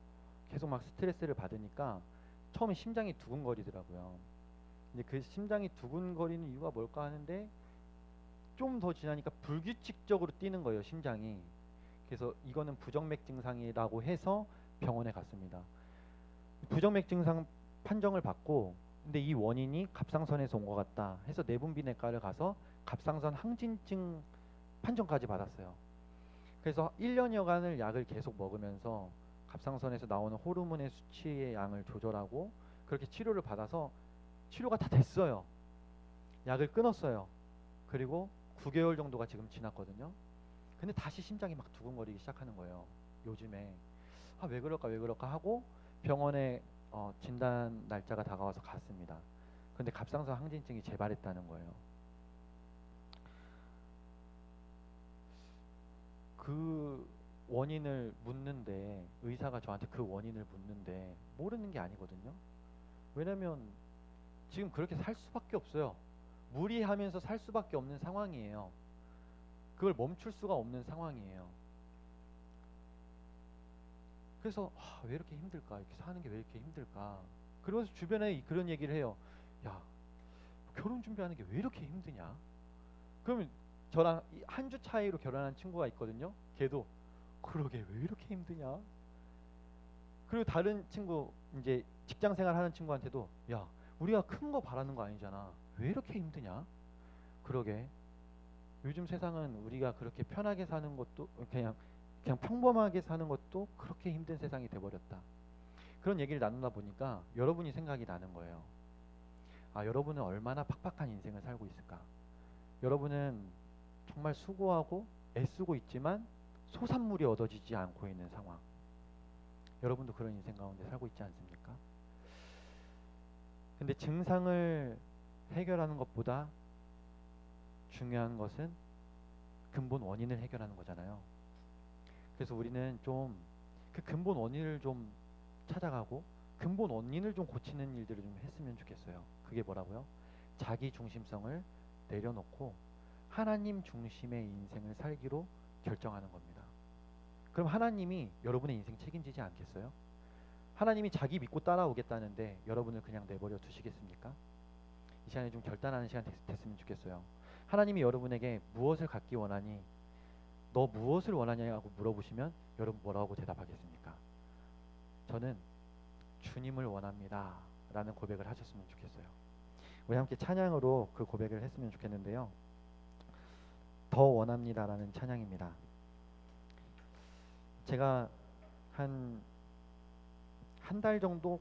계속 막 스트레스를 받으니까 처음에 심장이 두근거리더라고요. 근데 그 심장이 두근거리는 이유가 뭘까 하는데 좀 더 지나니까 불규칙적으로 뛰는 거예요, 심장이. 그래서 이거는 부정맥 증상이라고 해서 병원에 갔습니다. 부정맥 증상 판정을 받고 근데 이 원인이 갑상선에서 온 것 같다 해서 내분비내과를 가서 갑상선 항진증 판정까지 받았어요. 그래서 1년여간을 약을 계속 먹으면서 갑상선에서 나오는 호르몬의 수치의 양을 조절하고 그렇게 치료를 받아서 치료가 다 됐어요. 약을 끊었어요. 그리고 9개월 정도가 지금 지났거든요. 근데 다시 심장이 막 두근거리기 시작하는 거예요. 요즘에 왜 그럴까 하고 병원에 진단 날짜가 다가와서 갔습니다. 근데 갑상선 항진증이 재발했다는 거예요. 그 원인을 묻는데 의사가 저한테 그 원인을 묻는데 모르는 게 아니거든요. 왜냐면 지금 그렇게 살 수밖에 없어요. 무리하면서 살 수밖에 없는 상황이에요. 그걸 멈출 수가 없는 상황이에요. 그래서 왜 이렇게 힘들까? 이렇게 사는 게 왜 이렇게 힘들까? 그러면서 주변에 그런 얘기를 해요. 야, 결혼 준비하는 게 왜 이렇게 힘드냐? 그러면 저랑 한 주 차이로 결혼한 친구가 있거든요. 걔도 그러게 왜 이렇게 힘드냐? 그리고 다른 친구 이제 직장 생활하는 친구한테도 야, 우리가 큰 거 바라는 거 아니잖아. 왜 이렇게 힘드냐? 그러게 요즘 세상은 우리가 그렇게 편하게 사는 것도 그냥 평범하게 사는 것도 그렇게 힘든 세상이 돼버렸다. 그런 얘기를 나누다 보니까 여러분이 생각이 나는 거예요. 여러분은 얼마나 팍팍한 인생을 살고 있을까? 여러분은 정말 수고하고 애쓰고 있지만 소산물이 얻어지지 않고 있는 상황. 여러분도 그런 인생 가운데 살고 있지 않습니까? 근데 증상을 해결하는 것보다 중요한 것은 근본 원인을 해결하는 거잖아요. 그래서 우리는 좀 그 근본 원인을 좀 찾아가고 근본 원인을 좀 고치는 일들을 좀 했으면 좋겠어요. 그게 뭐라고요? 자기 중심성을 내려놓고 하나님 중심의 인생을 살기로 결정하는 겁니다. 그럼 하나님이 여러분의 인생 책임지지 않겠어요? 하나님이 자기 믿고 따라오겠다는데 여러분을 그냥 내버려 두시겠습니까? 이 시간에 좀 결단하는 시간 됐으면 좋겠어요. 하나님이 여러분에게 무엇을 갖기 원하니? 너 무엇을 원하냐고 물어보시면 여러분 뭐라고 대답하겠습니까? 저는 주님을 원합니다 라는 고백을 하셨으면 좋겠어요. 우리 함께 찬양으로 그 고백을 했으면 좋겠는데요. 더 원합니다 라는 찬양입니다. 제가 한 달 정도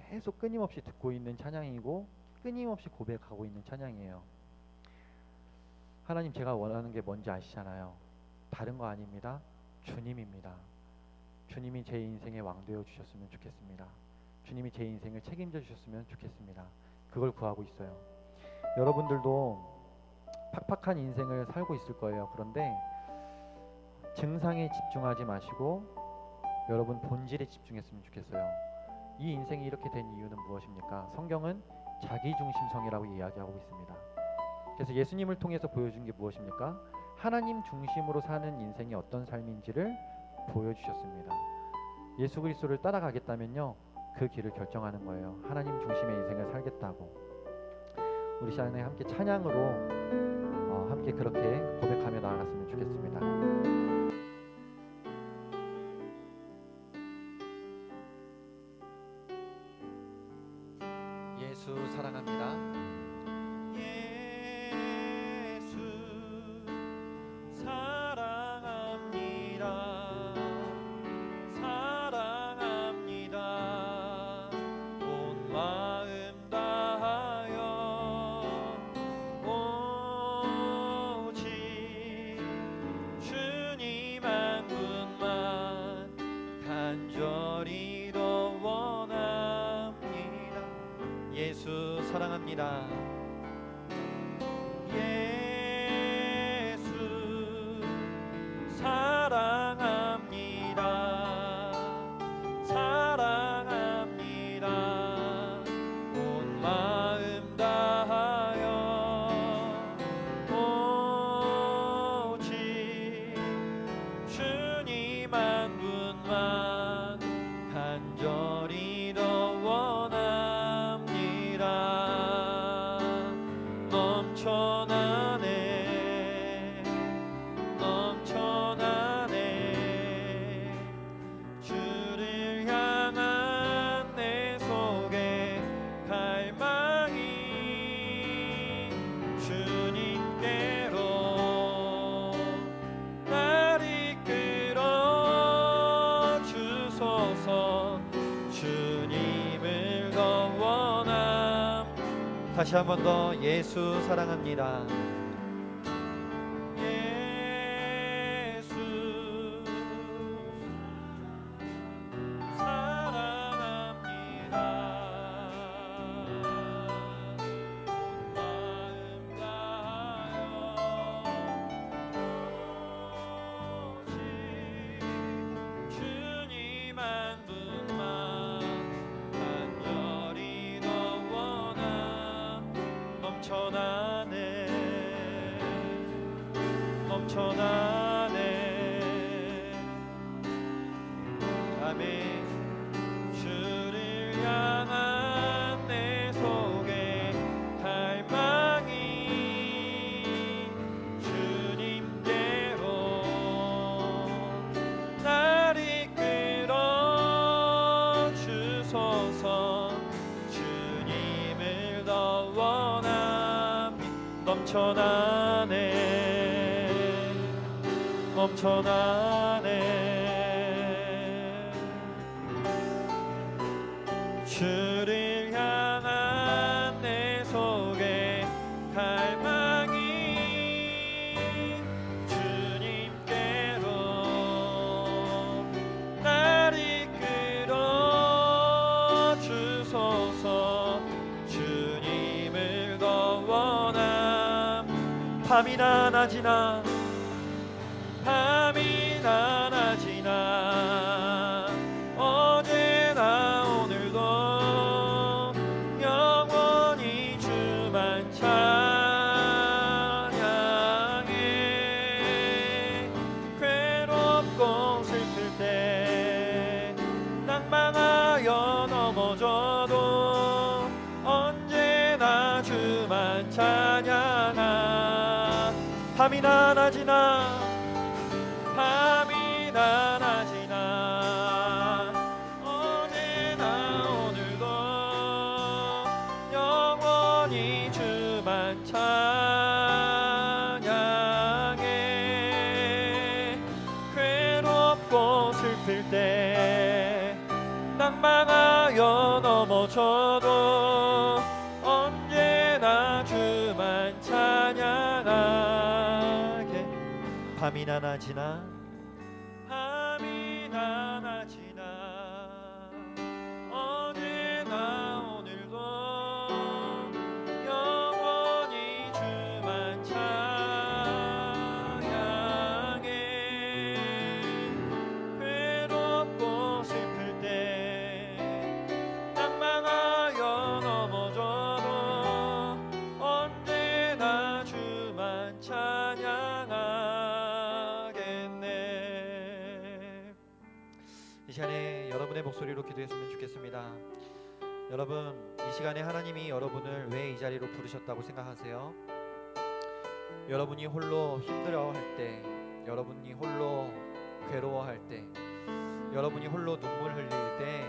계속 끊임없이 듣고 있는 찬양이고 끊임없이 고백하고 있는 찬양이에요. 하나님, 제가 원하는 게 뭔지 아시잖아요. 다른 거 아닙니다. 주님입니다. 주님이 제 인생의 왕 되어 주셨으면 좋겠습니다. 주님이 제 인생을 책임져 주셨으면 좋겠습니다. 그걸 구하고 있어요. 여러분들도 팍팍한 인생을 살고 있을 거예요. 그런데 증상에 집중하지 마시고 여러분 본질에 집중했으면 좋겠어요. 이 인생이 이렇게 된 이유는 무엇입니까? 성경은 자기중심성이라고 이야기하고 있습니다. 그래서 예수님을 통해서 보여준 게 무엇입니까? 하나님 중심으로 사는 인생이 어떤 삶인지를 보여주셨습니다. 예수 그리스도를 따라가겠다면요, 그 길을 결정하는 거예요. 하나님 중심의 인생을 살겠다고. 우리 시간에 함께 찬양으로 함께 그렇게 고백하며 나아갔으면 좋겠습니다. 예수 사랑합니다. 예수 사랑합니다. 사랑합니다. 온 마음 다하여 오직 주님 한 분만 예수 사랑합니다. 예수 사랑합니다. 사랑합니다. 온 마음 다하여 오직 주님 한 분만 간절히 더 원합니다. 넘쳐나네 넘쳐나네 주를 향한 내 속에 갈망이 주님께로 날 이끌어 주소서. 주님을 더 원함. 다시 한 번 더 예수 사랑합니다. 예수 사랑합니다. 온 마음 다하여 오직 주님 한 분만 간절히 더 원함. 넘쳐나네 넘쳐나네. 아멘. 주를 향한 내 속에 갈망이 주님께로 날 이끌어 주소서. 주님을 더 원함. 넘쳐나네 넘쳐나네. 주를 향한 내 속에 갈망이 주님께로 날 이끌어 주소서. 주님을 더 원함. 밤이나 낮이나 밤이나 낮이나 어제나 오늘도 영원히 주만 찬양해. 괴롭고 슬플 때 낭망하여 넘어져도 언제나 주만 찬양하. 밤이나 낮이나 밤이나 낮이나 어제나 오늘도 영원히 주만 찬양해. 괴롭고 슬플 때 낭망하여 넘어져도 언제나 주만 찬양하게. 밤이나 낮이나 밤이나 낮이나 어제나 오늘도 영원히 주만 찬양해. 괴롭고 슬플 때 낭망하여 넘어져도 언제나 주만 찬양하겠네. 이 시간에 여러분의 목소리로 기도했으면 좋겠습니다. 여러분, 이 시간에 하나님이 여러분을 왜 이 자리로 부르셨다고 생각하세요? 여러분이 홀로 힘들어할 때, 여러분이 홀로 괴로워할 때, 여러분이 홀로 눈물 흘릴 때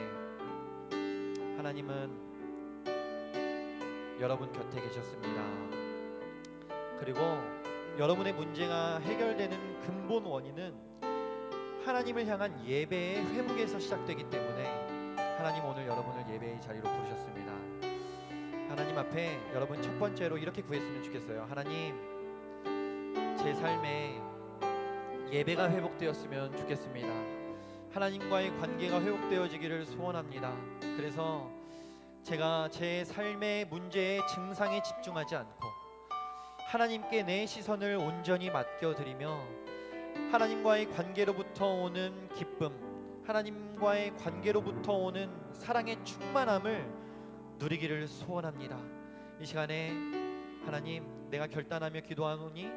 하나님은 여러분 곁에 계셨습니다. 그리고 여러분의 문제가 해결되는 근본 원인은 하나님을 향한 예배의 회복에서 시작되기 때문에 하나님 오늘 여러분을 예배의 자리로 부르셨습니다. 하나님 앞에 여러분 첫 번째로 이렇게 구했으면 좋겠어요. 하나님, 제 삶에 예배가 회복되었으면 좋겠습니다. 하나님과의 관계가 회복되어지기를 소원합니다. 그래서 제가 제 삶의 문제의 증상에 집중하지 않고 하나님께 내 시선을 온전히 맡겨드리며 하나님과의 관계로부터 오는 기쁨, 하나님과의 관계로부터 오는 사랑의 충만함을 누리기를 소원합니다. 이 시간에 하나님, 내가 결단하며 기도하노니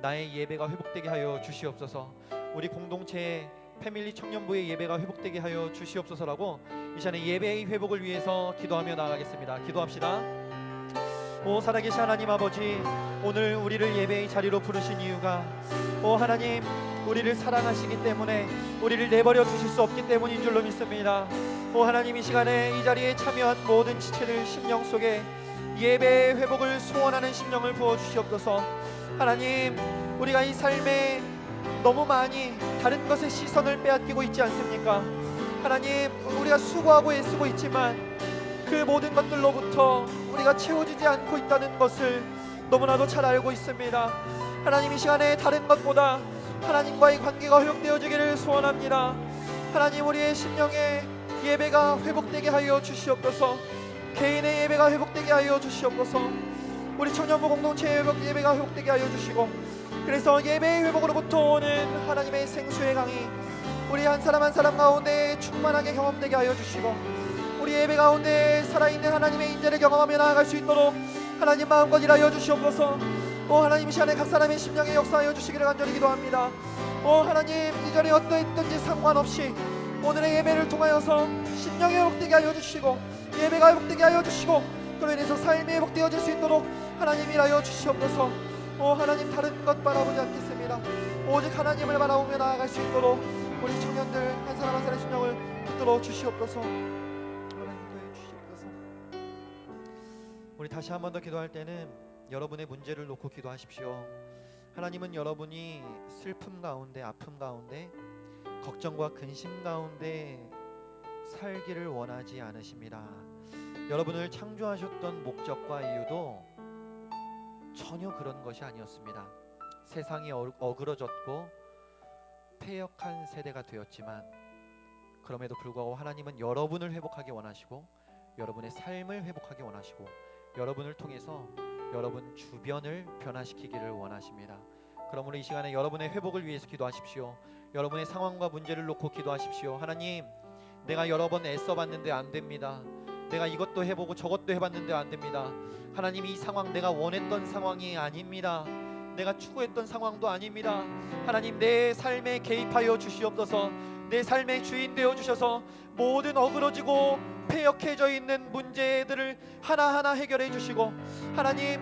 나의 예배가 회복되게 하여 주시옵소서. 우리 공동체의 패밀리 청년부의 예배가 회복되게 하여 주시옵소서라고 이 시간에 예배의 회복을 위해서 기도하며 나아가겠습니다. 기도합시다. 오 살아계신 하나님 아버지, 오늘 우리를 예배의 자리로 부르신 이유가 오 하나님, 우리를 사랑하시기 때문에 우리를 내버려 두실 수 없기 때문인 줄로 믿습니다. 오 하나님, 이 시간에 이 자리에 참여한 모든 지체들 심령 속에 예배의 회복을 소원하는 심령을 부어주시옵소서. 하나님, 우리가 이 삶에 너무 많이 다른 것에 시선을 빼앗기고 있지 않습니까? 하나님, 우리가 수고하고 애쓰고 있지만 그 모든 것들로부터 우리가 채워지지 않고 있다는 것을 너무나도 잘 알고 있습니다. 하나님, 이 시간에 다른 것보다 하나님과의 관계가 회복되어지기를 소원합니다. 하나님, 우리의 심령의 예배가 회복되게 하여 주시옵소서. 개인의 예배가 회복되게 하여 주시옵소서. 우리 청년부 공동체의 예배가 회복되게 하여 주시고, 그래서 예배의 회복으로부터 오는 하나님의 생수의 강이 우리 한 사람 한 사람 가운데 충만하게 경험되게 하여 주시고, 우리 예배 가운데 살아있는 하나님의 인재를 경험하며 나아갈 수 있도록 하나님 마음껏 일하여 주시옵소서. 오 하나님, 이 시간에 각 사람의 심령에 역사하여 주시기를 간절히 기도합니다. 오 하나님, 이전에 어떠했든지 상관없이 오늘의 예배를 통하여서 심령이 회복되게 하여 주시고 예배가 회복되게 하여 주시고, 그로 인해서 삶이 회복되어질 수 있도록 하나님 일하여 주시옵소서. 오 하나님, 다른 것 바라보지 않겠습니다. 오직 하나님을 바라보며 나아갈 수 있도록 우리 청년들 한 사람 한 사람의 심령을 붙들어 주시옵소서. 하나님 주시옵소서. 우리 다시 한 번 더 기도할 때는 여러분의 문제를 놓고 기도하십시오. 하나님은 여러분이 슬픔 가운데, 아픔 가운데, 걱정과 근심 가운데 살기를 원하지 않으십니다. 여러분을 창조하셨던 목적과 이유도 전혀 그런 것이 아니었습니다. 세상이 어그러졌고 패역한 세대가 되었지만 그럼에도 불구하고 하나님은 여러분을 회복하기 원하시고 여러분의 삶을 회복하기 원하시고 여러분을 통해서 여러분 주변을 변화시키기를 원하십니다. 그러므로 이 시간에 여러분의 회복을 위해서 기도하십시오. 여러분의 상황과 문제를 놓고 기도하십시오. 하나님, 내가 여러 번 애써봤는데 안 됩니다. 내가 이것도 해보고 저것도 해봤는데 안 됩니다. 하나님, 이 상황 내가 원했던 상황이 아닙니다. 내가 추구했던 상황도 아닙니다. 하나님, 내 삶에 개입하여 주시옵소서. 내 삶의 주인 되어 주셔서 모든 어그러지고 패역해져 있는 문제들을 하나하나 해결해 주시고, 하나님,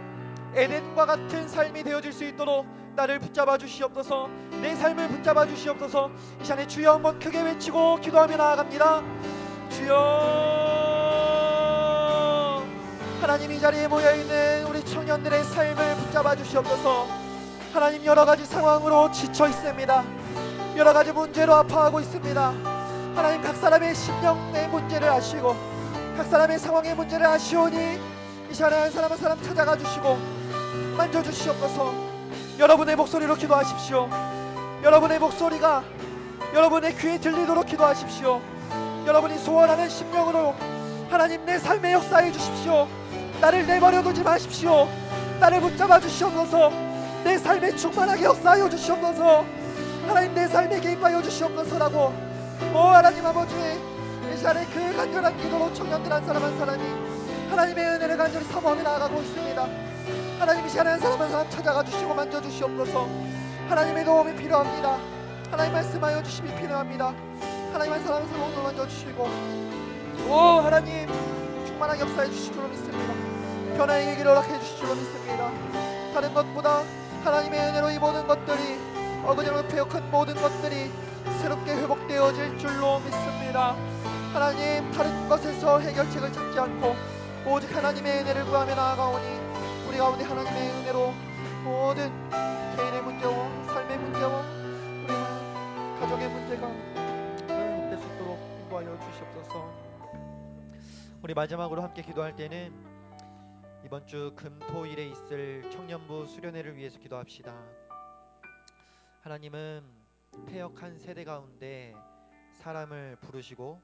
에덴과 같은 삶이 되어질 수 있도록 나를 붙잡아 주시옵소서. 내 삶을 붙잡아 주시옵소서. 이 시간에 주여 한번 크게 외치고 기도하며 나아갑니다. 주여. 하나님, 이 자리에 모여있는 우리 청년들의 삶을 붙잡아 주시옵소서. 하나님, 여러가지 상황으로 지쳐 있습니다. 여러가지 문제로 아파하고 있습니다. 하나님, 각 사람의 심령의 문제를 아시고 각 사람의 상황의 문제를 아시오니 이 시간에 한 사람 한 사람 찾아가 주시고 만져주시옵소서. 여러분의 목소리로 기도하십시오. 여러분의 목소리가 여러분의 귀에 들리도록 기도하십시오. 여러분이 소원하는 심령으로 하나님, 내 삶에 역사해 주십시오. 나를 내버려 두지 마십시오. 나를 붙잡아 주시옵소서. 내 삶에 충만하게 역사하여 주시옵소서. 하나님, 내 삶에 개입하여 주시옵소서라고 오 하나님 아버지, 이 시간에 그 간절한 기도로 청년들 한 사람 한 사람이 하나님의 은혜를 간절히 사모하며 나아가고 있습니다. 하나님, 이 시간에 한 사람 한 사람 찾아가 주시고 만져주시옵소서. 하나님의 도움이 필요합니다. 하나님 말씀하여 주심이 필요합니다. 하나님, 한 사람 한 사람 오늘 만져주시고 오 하나님, 충만하게 역사해 주실 줄로 믿습니다. 변화의 계기를 허락해 주실 줄로 믿습니다. 다른 것보다 하나님의 은혜로 이 모든 것들이 어그러져 패역한 모든 것들이 새롭게 회복되어질 줄로 믿습니다. 하나님, 다른 것에서 해결책을 찾지 않고 오직 하나님의 은혜를 구하며 나아가오니 우리 가운데 하나님의 은혜로 모든 개인의 문제와 삶의 문제와 우리 가족의 문제가 회복될 수 있도록 인도하여 주시옵소서. 우리 마지막으로 함께 기도할 때는 이번 주 금토일에 있을 청년부 수련회를 위해서 기도합시다. 하나님은 패역한 세대 가운데 사람을 부르시고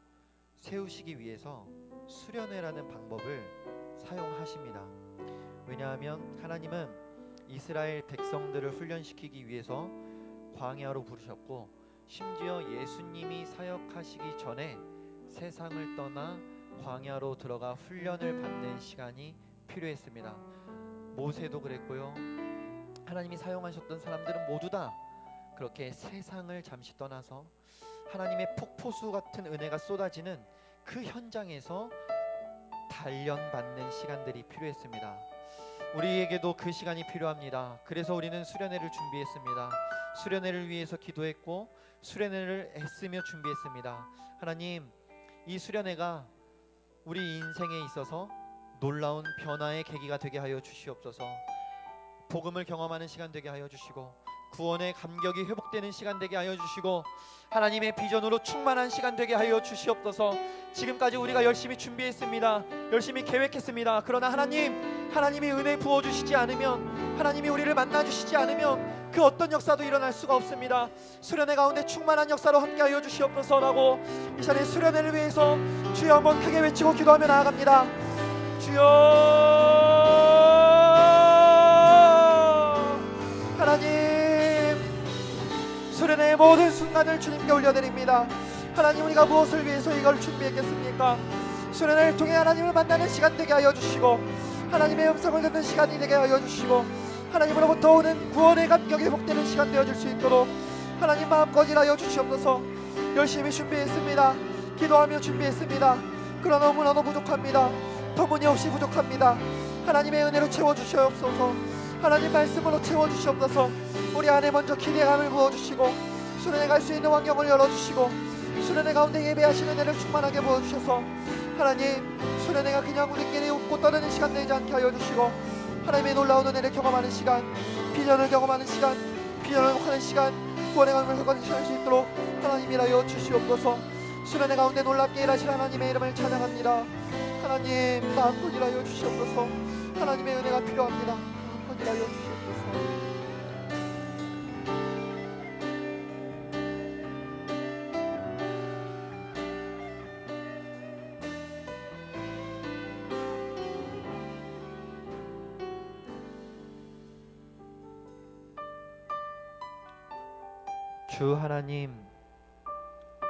세우시기 위해서 수련회라는 방법을 사용하십니다. 왜냐하면 하나님은 이스라엘 백성들을 훈련시키기 위해서 광야로 부르셨고, 심지어 예수님이 사역하시기 전에 세상을 떠나 광야로 들어가 훈련을 받는 시간이 필요했습니다. 모세도 그랬고요. 하나님이 사용하셨던 사람들은 모두 다 그렇게 세상을 잠시 떠나서 하나님의 폭포수 같은 은혜가 쏟아지는 그 현장에서 단련받는 시간들이 필요했습니다. 우리에게도 그 시간이 필요합니다. 그래서 우리는 수련회를 준비했습니다. 수련회를 위해서 기도했고 수련회를 애쓰며 준비했습니다. 하나님, 이 수련회가 우리 인생에 있어서 놀라운 변화의 계기가 되게 하여 주시옵소서. 복음을 경험하는 시간 되게 하여 주시고, 구원의 감격이 회복되는 시간 되게 하여 주시고, 하나님의 비전으로 충만한 시간 되게 하여 주시옵소서. 지금까지 우리가 열심히 준비했습니다. 열심히 계획했습니다. 그러나 하나님이 은혜 부어주시지 않으면, 하나님이 우리를 만나주시지 않으면 그 어떤 역사도 일어날 수가 없습니다. 수련회 가운데 충만한 역사로 함께하여 주시옵소서라고 이 시간에 수련회를 위해서 주여 한번 크게 외치고 기도하며 나아갑니다. 주여, 하나님, 수련회의 모든 순간을 주님께 올려드립니다. 하나님, 우리가 무엇을 위해서 이걸 준비했겠습니까? 수련회를 통해 하나님을 만나는 시간 되게 하여 주시고, 하나님의 음성을 듣는 시간이 되게 하여 주시고, 하나님으로부터 오는 구원의 감격이 회복되는 시간 되어줄 수 있도록 하나님 마음껏 일하여 주시옵소서. 열심히 준비했습니다. 기도하며 준비했습니다. 그러나 너무나도 부족합니다. 터무니없이 부족합니다. 하나님의 은혜로 채워주시옵소서. 하나님 말씀으로 채워주시옵소서. 우리 안에 먼저 기대감을 부어주시고, 수련회 갈 수 있는 환경을 열어주시고, 수련회 가운데 예배하시는 은혜를 충만하게 부어주셔서 하나님, 수련회가 그냥 우리끼리 웃고 떠드는 시간 되지 않게 하여 주시고, 하나님의 놀라운 은혜를 경험하는 시간, 비전을 경험하는 시간, 비전을 회복하는 시간, 구원의 강을 회복할 수 있도록 하나님이라여 주시옵소서. 수련회 가운데 놀랍게 일하실 하나님의 이름을 찬양합니다. 하나님, 마음껏 일하여 주시옵소서. 하나님의 은혜가 필요합니다. 마음껏 일하여 주시옵소서. 주 하나님,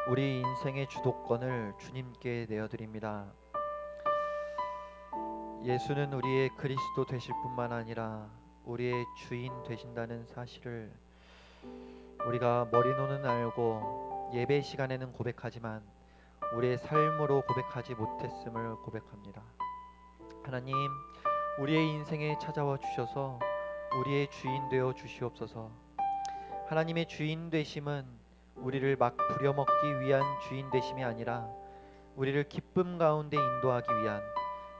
우리 인생의 주도권을 주님께 내어드립니다. 예수는 우리의 그리스도 되실 뿐만 아니라 우리의 주인 되신다는 사실을 우리가 머리로는 알고 예배 시간에는 고백하지만 우리의 삶으로 고백하지 못했음을 고백합니다. 하나님, 우리의 인생에 찾아와 주셔서 우리의 주인 되어 주시옵소서. 하나님의 주인 되심은 우리를 막 부려먹기 위한 주인 되심이 아니라 우리를 기쁨 가운데 인도하기 위한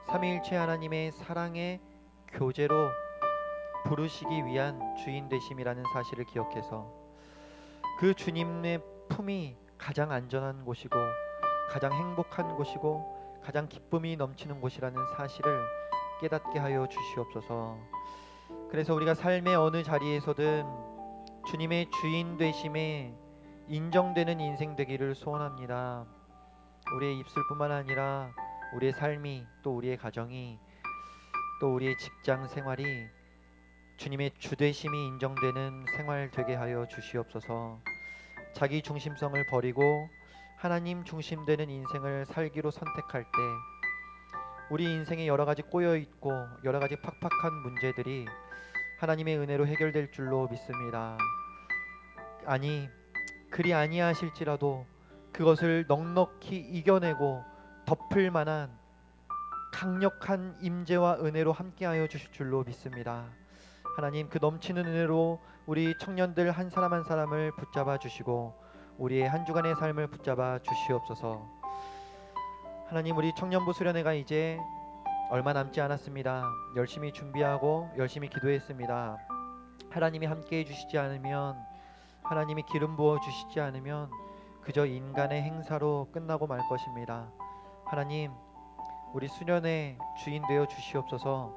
삼위일체 하나님의 사랑의 교제로 부르시기 위한 주인 되심이라는 사실을 기억해서 그 주님의 품이 가장 안전한 곳이고 가장 행복한 곳이고 가장 기쁨이 넘치는 곳이라는 사실을 깨닫게 하여 주시옵소서. 그래서 우리가 삶의 어느 자리에서든 주님의 주인 되심에 인정되는 인생 되기를 소원합니다. 우리의 입술뿐만 아니라 우리의 삶이, 또 우리의 가정이, 또 우리의 직장 생활이 주님의 주되심이 인정되는 생활 되게 하여 주시옵소서. 자기 중심성을 버리고 하나님 중심되는 인생을 살기로 선택할 때 우리 인생에 여러 가지 꼬여 있고 여러 가지 팍팍한 문제들이 하나님의 은혜로 해결될 줄로 믿습니다. 아니, 그리 아니하실지라도 그것을 넉넉히 이겨내고 덮을 만한 강력한 임재와 은혜로 함께하여 주실 줄로 믿습니다. 하나님, 그 넘치는 은혜로 우리 청년들 한 사람 한 사람을 붙잡아 주시고 우리의 한 주간의 삶을 붙잡아 주시옵소서. 하나님, 우리 청년부 수련회가 이제 얼마 남지 않았습니다. 열심히 준비하고 열심히 기도했습니다. 하나님이 함께해 주시지 않으면, 하나님이 기름 부어 주시지 않으면 그저 인간의 행사로 끝나고 말 것입니다. 하나님, 우리 수련회 주인 되어 주시옵소서.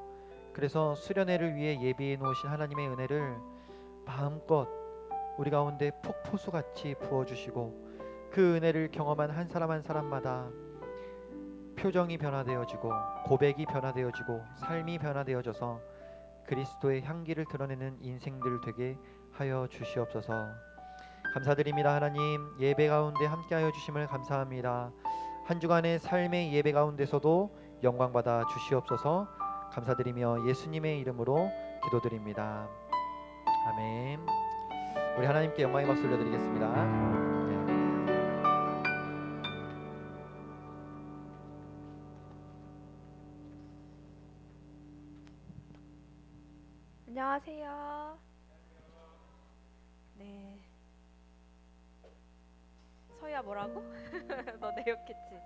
그래서 수련회를 위해 예비해 놓으신 하나님의 은혜를 마음껏 우리 가운데 폭포수같이 부어주시고 그 은혜를 경험한 한 사람 한 사람마다 표정이 변화되어지고 고백이 변화되어지고 삶이 변화되어져서 그리스도의 향기를 드러내는 인생들 되게 하여 주시옵소서. 감사드립니다. 하나님, 예배 가운데 함께하여 주심을 감사합니다. 한 주간의 삶의 예배 가운데서도 영광 받아 주시옵소서. 감사드리며 예수님의 이름으로 기도드립니다. 아멘. 우리 하나님께 영광의 박수 올려드리겠습니다. 네. 안녕하세요. 네. 서희야 뭐라고? 너 내 욕했지?